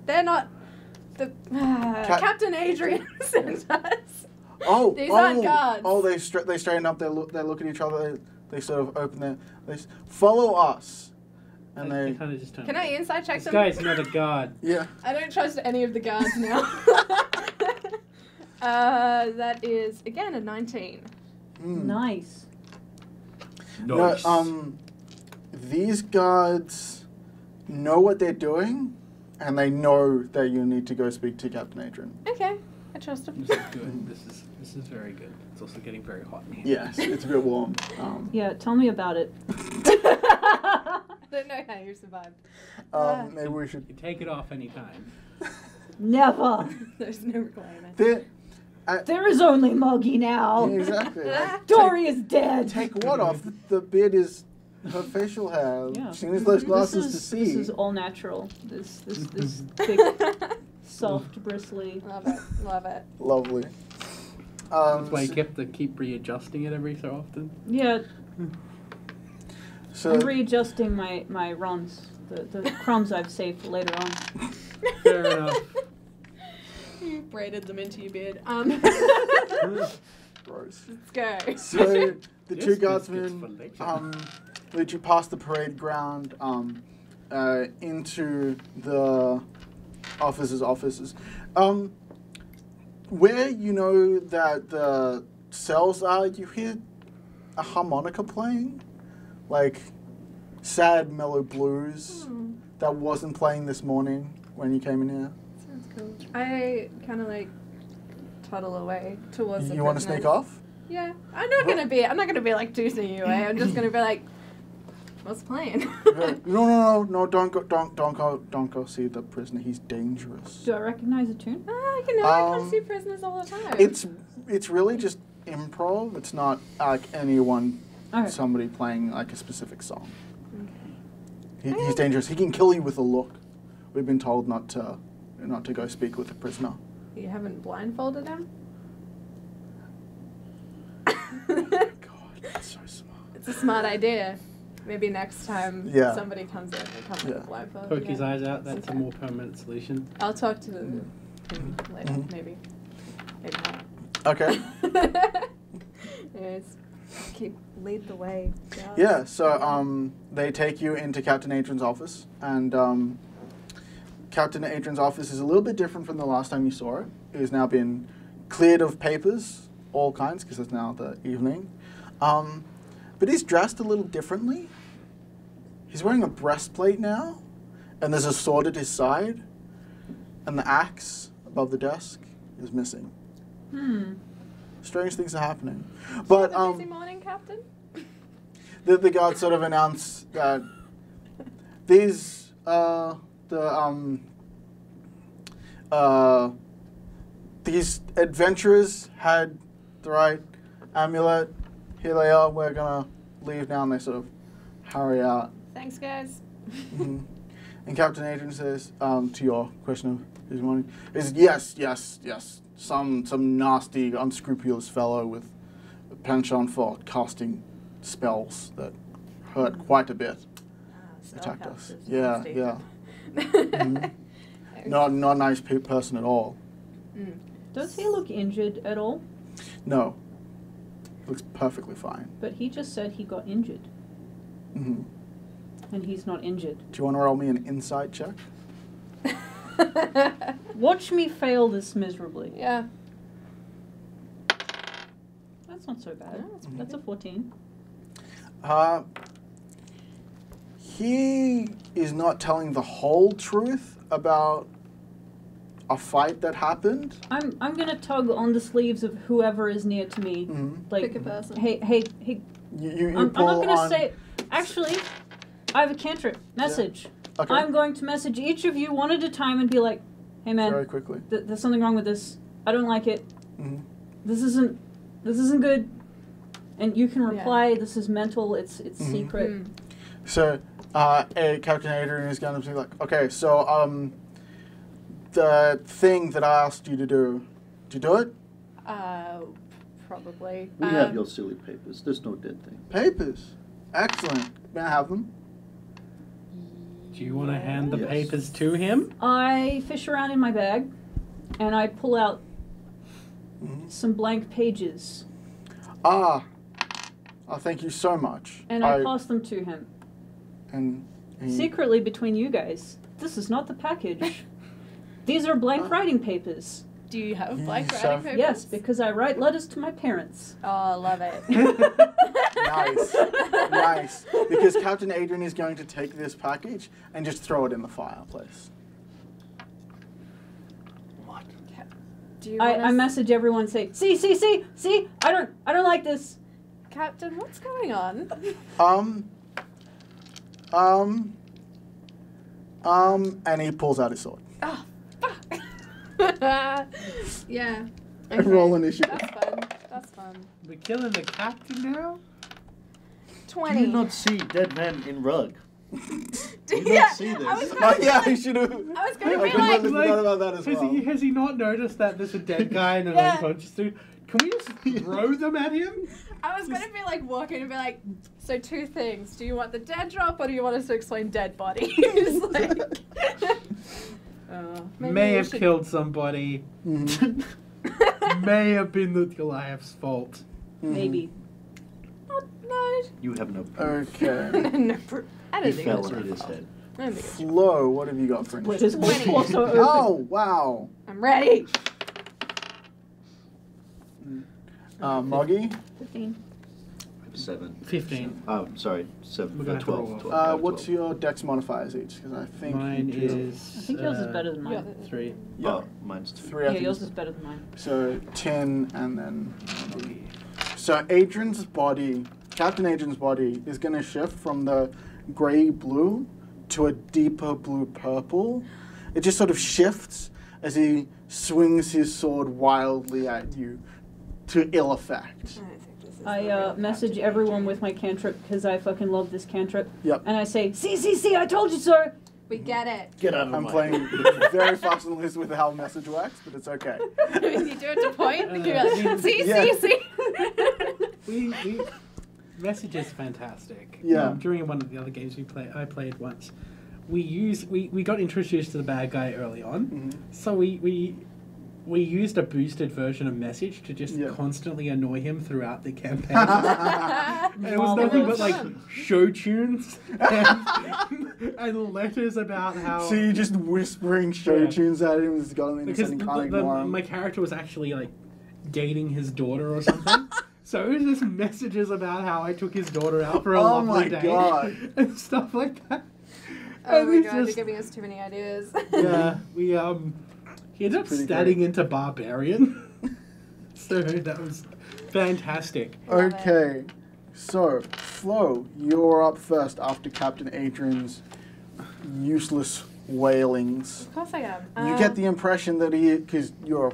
They're not. The Captain Adrian sent us. These aren't guards. Oh, they straighten up. They look at each other. They sort of open their. Follow us, and I they. kind of just turn. Can I inside check This them? guy's not a guard. Yeah. I don't trust any of the guards now. That is again a 19. Nice. No, these guards know what they're doing, and they know that you need to go speak to Captain Adrian. Okay, I trust him. This is good. This is very good. It's also getting very hot in here. Yes, it's a bit warm. Yeah, tell me about it. I don't know how you survived. Maybe we should. You take it off anytime. Never. There's no requirement. There is only Moggy now. Exactly. Dory is dead. Take what off? The beard is her facial hair. Yeah. She needs those glasses to see. This is all natural. This big, soft, bristly. Love it. Love it. Lovely. That's why you keep readjusting it every so often. Yeah. So I'm readjusting my runs, the crumbs I've saved for later on. Fair enough. You braided them into your beard. gross. Let's go. So the This two biscuit's guardsmen for later. lead you past the parade ground into the officers' where you know that the cells are, you hear a harmonica playing, like sad mellow blues that wasn't playing this morning when you came in here. Sounds cool. I kind of like toddle away towards the You want to prisoners. sneak off? Yeah. I'm not gonna be like deucing you away. I'm just gonna be like, what's playing? No, don't go see the prisoner. He's dangerous. Do I recognize the tune? I come see prisoners all the time. It's really just improv. It's not like somebody playing like a specific song. Okay. He's dangerous. He can kill you with a look. We've been told not to go speak with the prisoner. You haven't blindfolded him? God, that's so smart. It's a smart idea. Maybe next time Yeah. somebody comes in, they come with a blindfold. Poke his eyes out. That's Okay. a more permanent solution. I'll talk to him later, Mhm. maybe. Maybe not. Okay. Anyways, lead the way. Yeah. So they take you into Captain Adrian's office, and Captain Adrian's office is a little bit different from the last time you saw it. It has now been cleared of papers, all kinds, because it's now the evening. But he's dressed a little differently. He's wearing a breastplate now, and there's a sword at his side, and the axe above the desk is missing. Strange things are happening. But a busy morning, Captain. the guards sort of announce that these these adventurers had the right amulet. Here they are. We're gonna leave now, and they sort of hurry out. Thanks, guys. And Captain Adrian says, to your question of who's morning, is yes. Some nasty, unscrupulous fellow with a penchant for casting spells that hurt quite a bit attacked us. Yeah. Not a nice person at all. Does he look injured at all? No. Looks perfectly fine. But he just said he got injured. And he's not injured. Do you want to roll me an insight check? Watch me fail this miserably. Yeah. That's not so bad. No, that's That's a 14. He is not telling the whole truth about a fight that happened. I'm gonna tug on the sleeves of whoever is near to me. Like, Pick a person. Hey. You I'm pull not gonna on- say. Actually, I have a cantrip message. Okay. I'm going to message each of you one at a time and be like, "Hey man, Very quickly. there's something wrong with this. I don't like it. Mhm. This isn't good." And you can reply, "This is mental. It's secret." So, Captain Adrian is going to be like, okay, so, the thing that I asked you to do, did you do it? Probably. We have your silly papers. There's no dead thing. Papers. Excellent. May I have them? Do you want to hand the Yes. papers to him? I fish around in my bag, and I pull out some blank pages, Thank you so much. and I pass them to him. And he, Secretly between you guys, this is not the package. These are blank writing papers. Do you have You blank have- writing papers? Yes, because I write letters to my parents. Oh, love it. Nice. Because Captain Adrian is going to take this package and just throw it in the fireplace. What? Do you I message everyone and say, see, I don't like this. Captain, what's going on? And he pulls out his sword. Oh, fuck. Yeah. And roll initiative. That's fun. We're killing the captain now? 20. Do you not see dead men in rug? Do you Yeah, not see I was this? gonna- Yeah, I should have. I was going to I be completely like, forgot about that as well. Has he not noticed that there's a dead guy in an Yeah. unconscious dude? Can we just throw them at him? I was gonna be like walking and be like, so 2 things. Do you want the dead drop or do you want us to explain dead bodies? Like, maybe May we have should- killed somebody. May have been the Goliath's fault. Maybe. Oh, no. You have no proof. Okay. No proof. I He don't think fell it's on right. his head. I don't think it's right. Flo, what have you got for Which initiative? is 20. also open. Oh, wow. I'm ready. Moggy? 15. 7. 15. Oh, sorry. 7. We're gonna have to 12. roll. 12. What's your dex modifiers each? Because I think Mine you do. is. I think yours is better than mine. Yeah. 3. Yeah. Oh, mine's 2. 3, I Yeah, think. yours is better than mine. So 10 and then. So Adrian's body, Captain Adrian's body, is going to shift from the grey blue to a deeper blue purple. It just sort of shifts as he swings his sword wildly at you to ill effect. I don't think this is the I real message Captain everyone Adrian. with my cantrip because I fucking love this cantrip. Yep. And I say, see, I told you so. We get it. Get out of I'm my playing very fast and loose with how message works, but it's okay. You do it to point. You Yeah. go like, see. We Message is fantastic. Yeah. During one of the other games I played once, we got introduced to the bad guy early on, so we used a boosted version of Message to just constantly annoy him throughout the campaign. And it was nothing but like show tunes and letters about how. So you're just whispering show Yeah. tunes at him, he's got him and he Because said he can't ignore him. my character was actually like dating his daughter or something. So it was just messages about how I took his daughter out for a Oh lovely my day God. and stuff like that. Oh And my it's god, you're just- giving us too many ideas. Yeah, we he ended up Pretty starting great. into barbarian. So that was fantastic. Love it. Okay, so Flo, you're up first after Captain Adrian's useless wailings. Of course I am. You get the impression that because you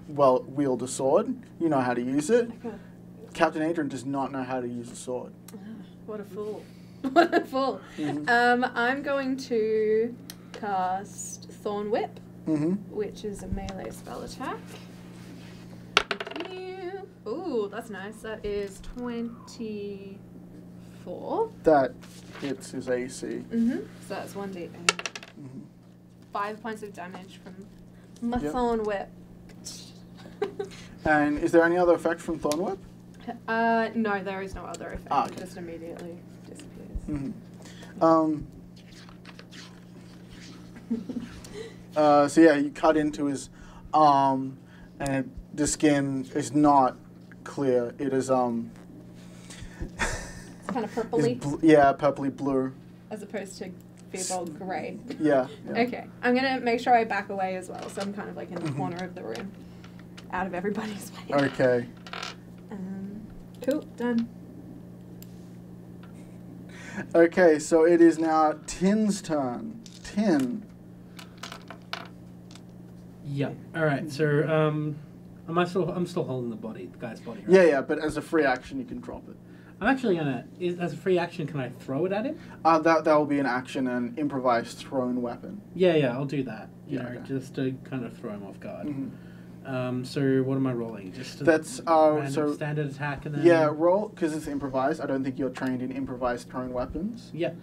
wield a sword, you know how to use it. Captain Adrian does not know how to use a sword. What a fool. What a fool. I'm going to cast Thorn Whip, which is a melee spell attack. Ooh, that's nice. That is 24. That hits his AC. So that's 1d8. 5 points of damage from my Yep. Thorn Whip. And is there any other effect from Thorn Whip? No, there is no other effect. Ah, It okay. just immediately disappears. So yeah, you cut into his arm, and the skin is not clear. It is It's kind of purpley, purpley blue. as opposed to Fearbold grey. Yeah. Okay, I'm gonna make sure I back away as well, so I'm kind of like in the corner of the room, out of everybody's way. Okay. Cool, done. Okay, so it is now Tin's turn. Tin. Yep. All right. So I'm still holding the guy's body. Right? Yeah, but as a free action, you can drop it. I'm actually gonna. As a free action, can I throw it at him? That will be an action, an improvised thrown weapon. Yeah, I'll do that. You Yeah, know, okay. just to kind of throw him off guard. So what am I rolling? Just a That's random so. standard attack and then. Yeah, roll because it's improvised. I don't think you're trained in improvised thrown weapons. Yeah.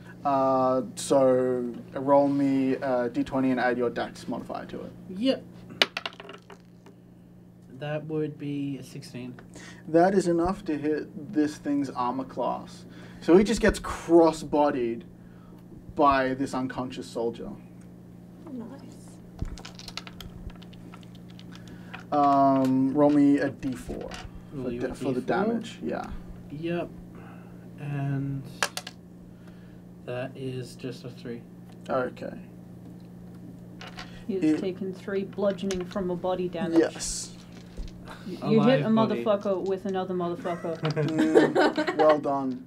So roll me d20 and add your dex modifier to it. Yep. That would be a 16. That is enough to hit this thing's armor class. So he just gets cross-bodied by this unconscious soldier. Nice. Roll me a d4 Roll you a for the D4? damage. Yeah. Yep. And that is just a 3. Okay. He's taken 3 bludgeoning from a body damage. Yes. You hit a Alive body. motherfucker with another motherfucker. Well done.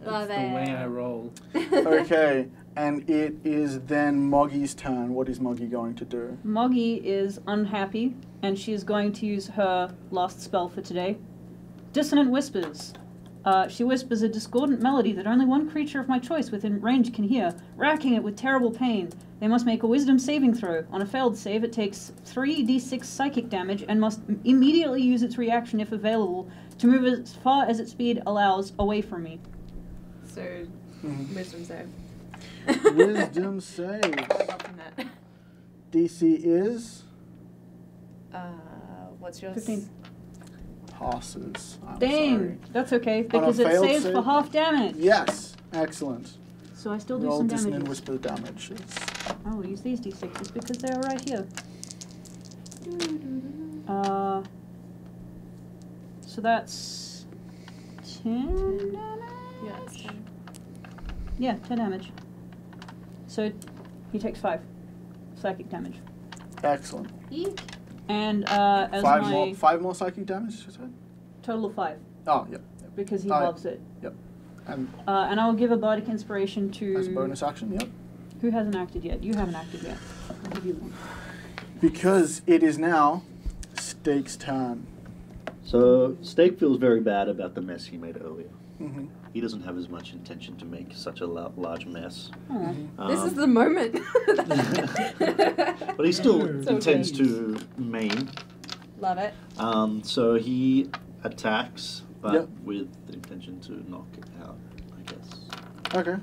Love That's the way it. I roll. Okay, and it is then Moggy's turn. What is Moggy going to do? Moggy is unhappy, and she is going to use her last spell for today. Dissonant Whispers. She whispers a discordant melody that only one creature of my choice within range can hear, racking it with terrible pain. They must make a wisdom saving throw. On a failed save, it takes 3d6 psychic damage and must immediately use its reaction if available to move as far as its speed allows away from me. So, wisdom save. Wisdom save. What I got from that. DC is What's yours? 15. passes. I'm Dang, sorry. that's okay, because it failed saves save? for half damage. Yes, excellent. So I still do Roll some dissonant damage. whisper damage. I'll use these d6s because they are right here. So that's 10 damage? Yeah, it's 10. Yeah, 10 damage. So he takes 5 psychic damage. Excellent. Eek. And as my Five more psychic damage, you said? total of 5, Oh, yep. because he loves it. Yep. And And I'll give a bardic inspiration to... as a bonus action, yep. Who hasn't acted yet? You haven't acted yet. I'll give you one. Because it is now Steak's turn. So Steak feels very bad about the mess he made earlier. Mm-hmm. He doesn't have as much intention to make such a large mess. Aw. This is the moment. But he still So intends good. to maim. Love it. So he attacks, but Yep. with the intention to knock it out, I guess. Okay.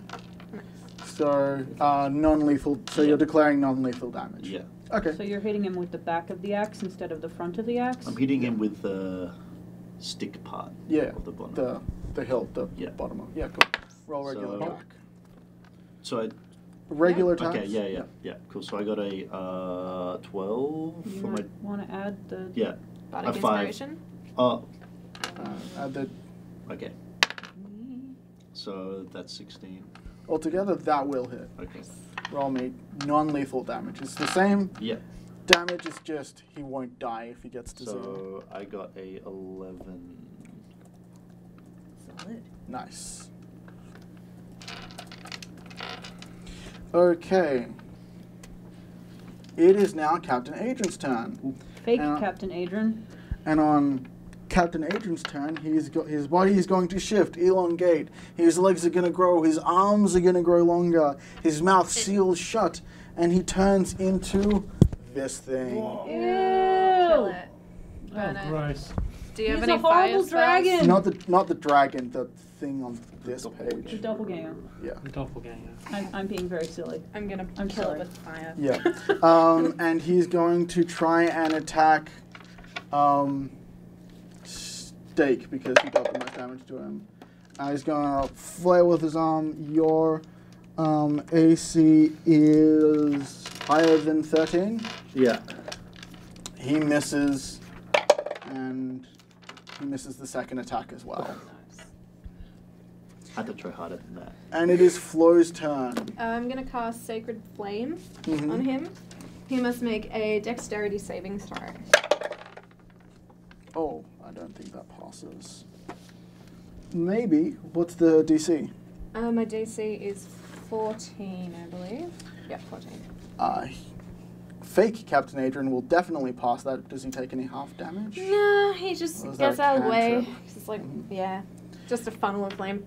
So, non-lethal. So you're declaring non-lethal damage. Yeah. Okay. So you're hitting him with the back of the axe instead of the front of the axe? I'm hitting him with the stick part Yeah. of the bottom. The hilt, the Yeah. bottom of. Yeah, cool. Roll regular So- attack. So I Regular attack. Okay, yeah, cool. So I got a 12 You for my might want to add the... yeah. Bardic A 5. inspiration. Oh, Add the okay. So that's 16. altogether that will hit. Okay. Roll me non-lethal damage. It's the same Yeah. damage. It's just he won't die if he gets to 0. So I got a 11. Solid. Nice. Okay. It is now Captain Adrian's turn. Fake Now- Captain Adrian. And on Captain Adrian's turn, his body is going to shift, elongate. His legs are going to grow. His arms are going to grow longer. His mouth seals shut, and he turns into this thing. Kill Ew! it. Burn it. gross. Do you have He's any a horrible fire spells? dragon. Not the dragon, the thing on this The page. doppelganger. Yeah. The doppelganger. I'm being very silly. I'm gonna I'm kill sorry. it with fire. Yeah. And he's going to try and attack Steak because he got the most damage to him. He's going to flail with his arm. Your AC is higher than 13. Yeah. He misses, and he misses the second attack as well. I had to try harder than that. And it is Flo's turn. I'm gonna cast Sacred Flame Mhm. on him. He must make a Dexterity saving throw. Oh, I don't think that passes. Maybe. What's the DC? My DC is 14, I believe. Yeah, 14. Fake Captain Adrian will definitely pass that. Does he take any half damage? No, he just Or is that gets a out of the way. cantrip? It's like, yeah, just a funnel of flame.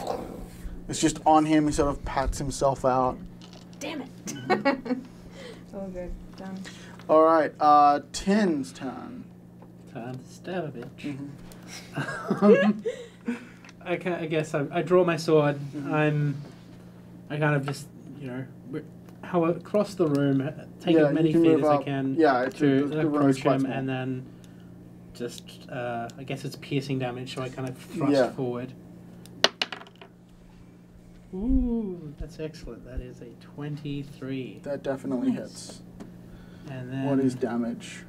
It's just on him. He sort of pats himself out. Damn it. Oh, good. Done. All right. Tin's turn. Time to stab a bitch. Mhm. I guess I draw my sword. Mhm. I kind of just, how across the room, take Yeah, as many you can feet move as I up. can Yeah, it's to the room is approach quite him, small. and then just, I guess it's piercing damage, so I kind of thrust Yeah. forward. Ooh, that's excellent. That is a 23. That definitely Nice. hits. And then What is damage?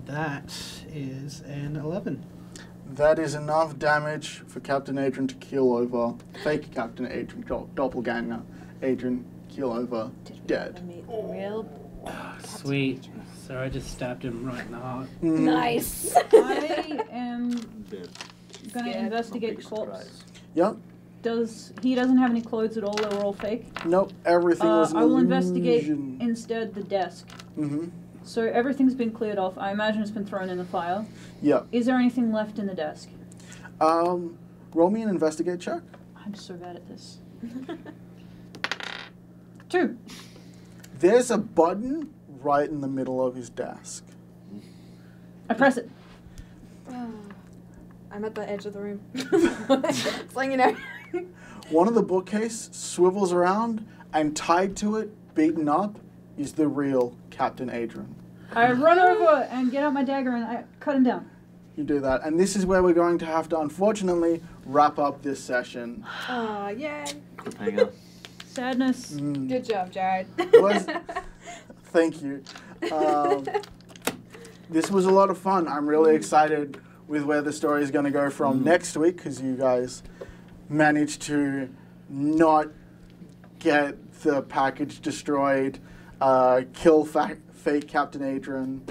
that is an 11. That is enough damage for Captain Adrian to keel over. Fake Captain Adrian, doppelganger Adrian, keel over, dead. Real Sweet. So I just stabbed him right in the heart. Mm. nice. I am Dead. going to Scared. investigate the Big corpse. surprise. Yep. He doesn't have any clothes at all, they were all fake. Nope. Everything was an I will investigate illusion. instead the desk. Mm-hmm. So everything's been cleared off. I imagine it's been thrown in the fire. Yep. Is there anything left in the desk? Roll me an investigate check. I'm so bad at this. 2. There's a button right in the middle of his desk. I press it. I'm at the edge of the room. Just letting you know. One of the bookcase swivels around, and tied to it, beaten up, is the real Captain Adrian. I run over and get out my dagger and I cut him down. You do that, and this is where we're going to have to, unfortunately, wrap up this session. Oh, yay. Hang on. Sadness. Good job, Jared. Thank you. This was a lot of fun. I'm really excited with where the story is going to go from next week, because you guys managed to not get the package destroyed, kill fake Captain Adrian.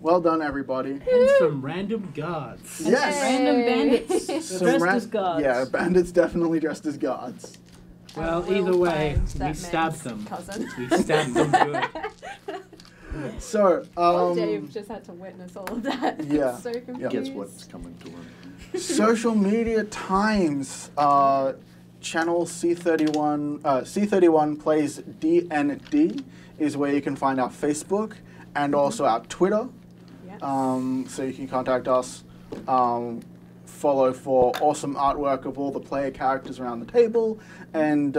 Well done, everybody. And some random guards. Yes. Random bandits dressed as guards. Yeah, bandits definitely dressed as guards. Well, We'll either way, find we that stabbed man's them. cousin. We stabbed them good. So, Well, Dave just had to witness all of that. Yeah. So confused. Guess what's coming to him? social media times. Channel C31PLAYSDnD is where you can find our Facebook and also our Twitter. Yes. So you can contact us. Follow for awesome artwork of all the player characters around the table, and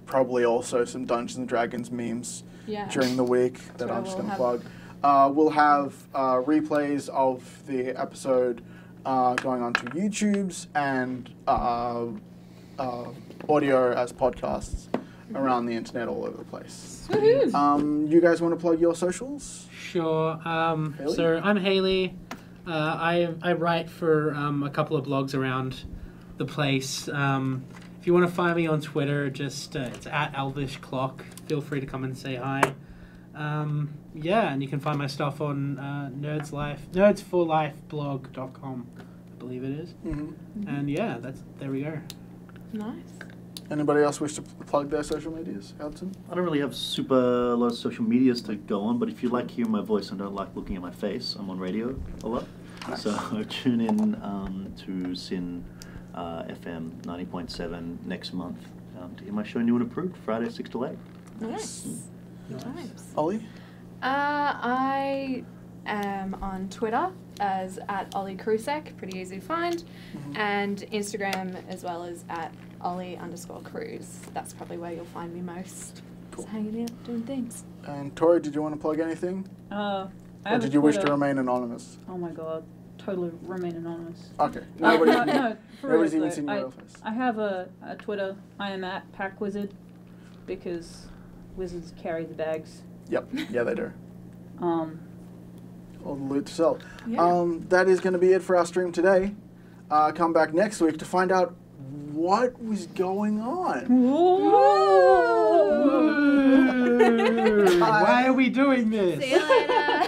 probably also some Dungeons and Dragons memes during the week that I'm just going to plug. We'll have replays of the episode going onto YouTube's and audio as podcasts around the internet all over the place. Woohoo! You guys want to plug your socials? Sure. So I'm Haley. I write for a couple of blogs around the place. If you want to find me on Twitter, just it's at Elvish Clock. Feel free to come and say hi. Yeah, and you can find my stuff on nerdsforlifeblog.com, I believe it is. And yeah, there we go. Nice. Anybody else wish to plug their social medias? Hudson? I don't really have a lot of social medias to go on, but if you like hearing my voice and don't like looking at my face, I'm on radio a lot. Nice. So tune in to Sin FM 90.7 next month to hear my show New and Approved, Friday 6 to 8. Nice. Nice. Ollie? I am on Twitter as at Ollie Krusek, pretty easy to find, and Instagram as well as at Ollie_Cruz. That's probably where you'll find me most. Cool. Just hanging out, doing things. And Tori, did you want to plug anything? Or did you wish to remain anonymous? Oh my god, totally remain anonymous. Okay. No, for Nobody's real, even though, seen your real face. I have a Twitter. I am at PackWizard because wizards carry the bags. Yep. Yeah, they do. All the loot to sell. Yeah. That is going to be it for our stream today. Come back next week to find out what was going on. Why are we doing this? See you later.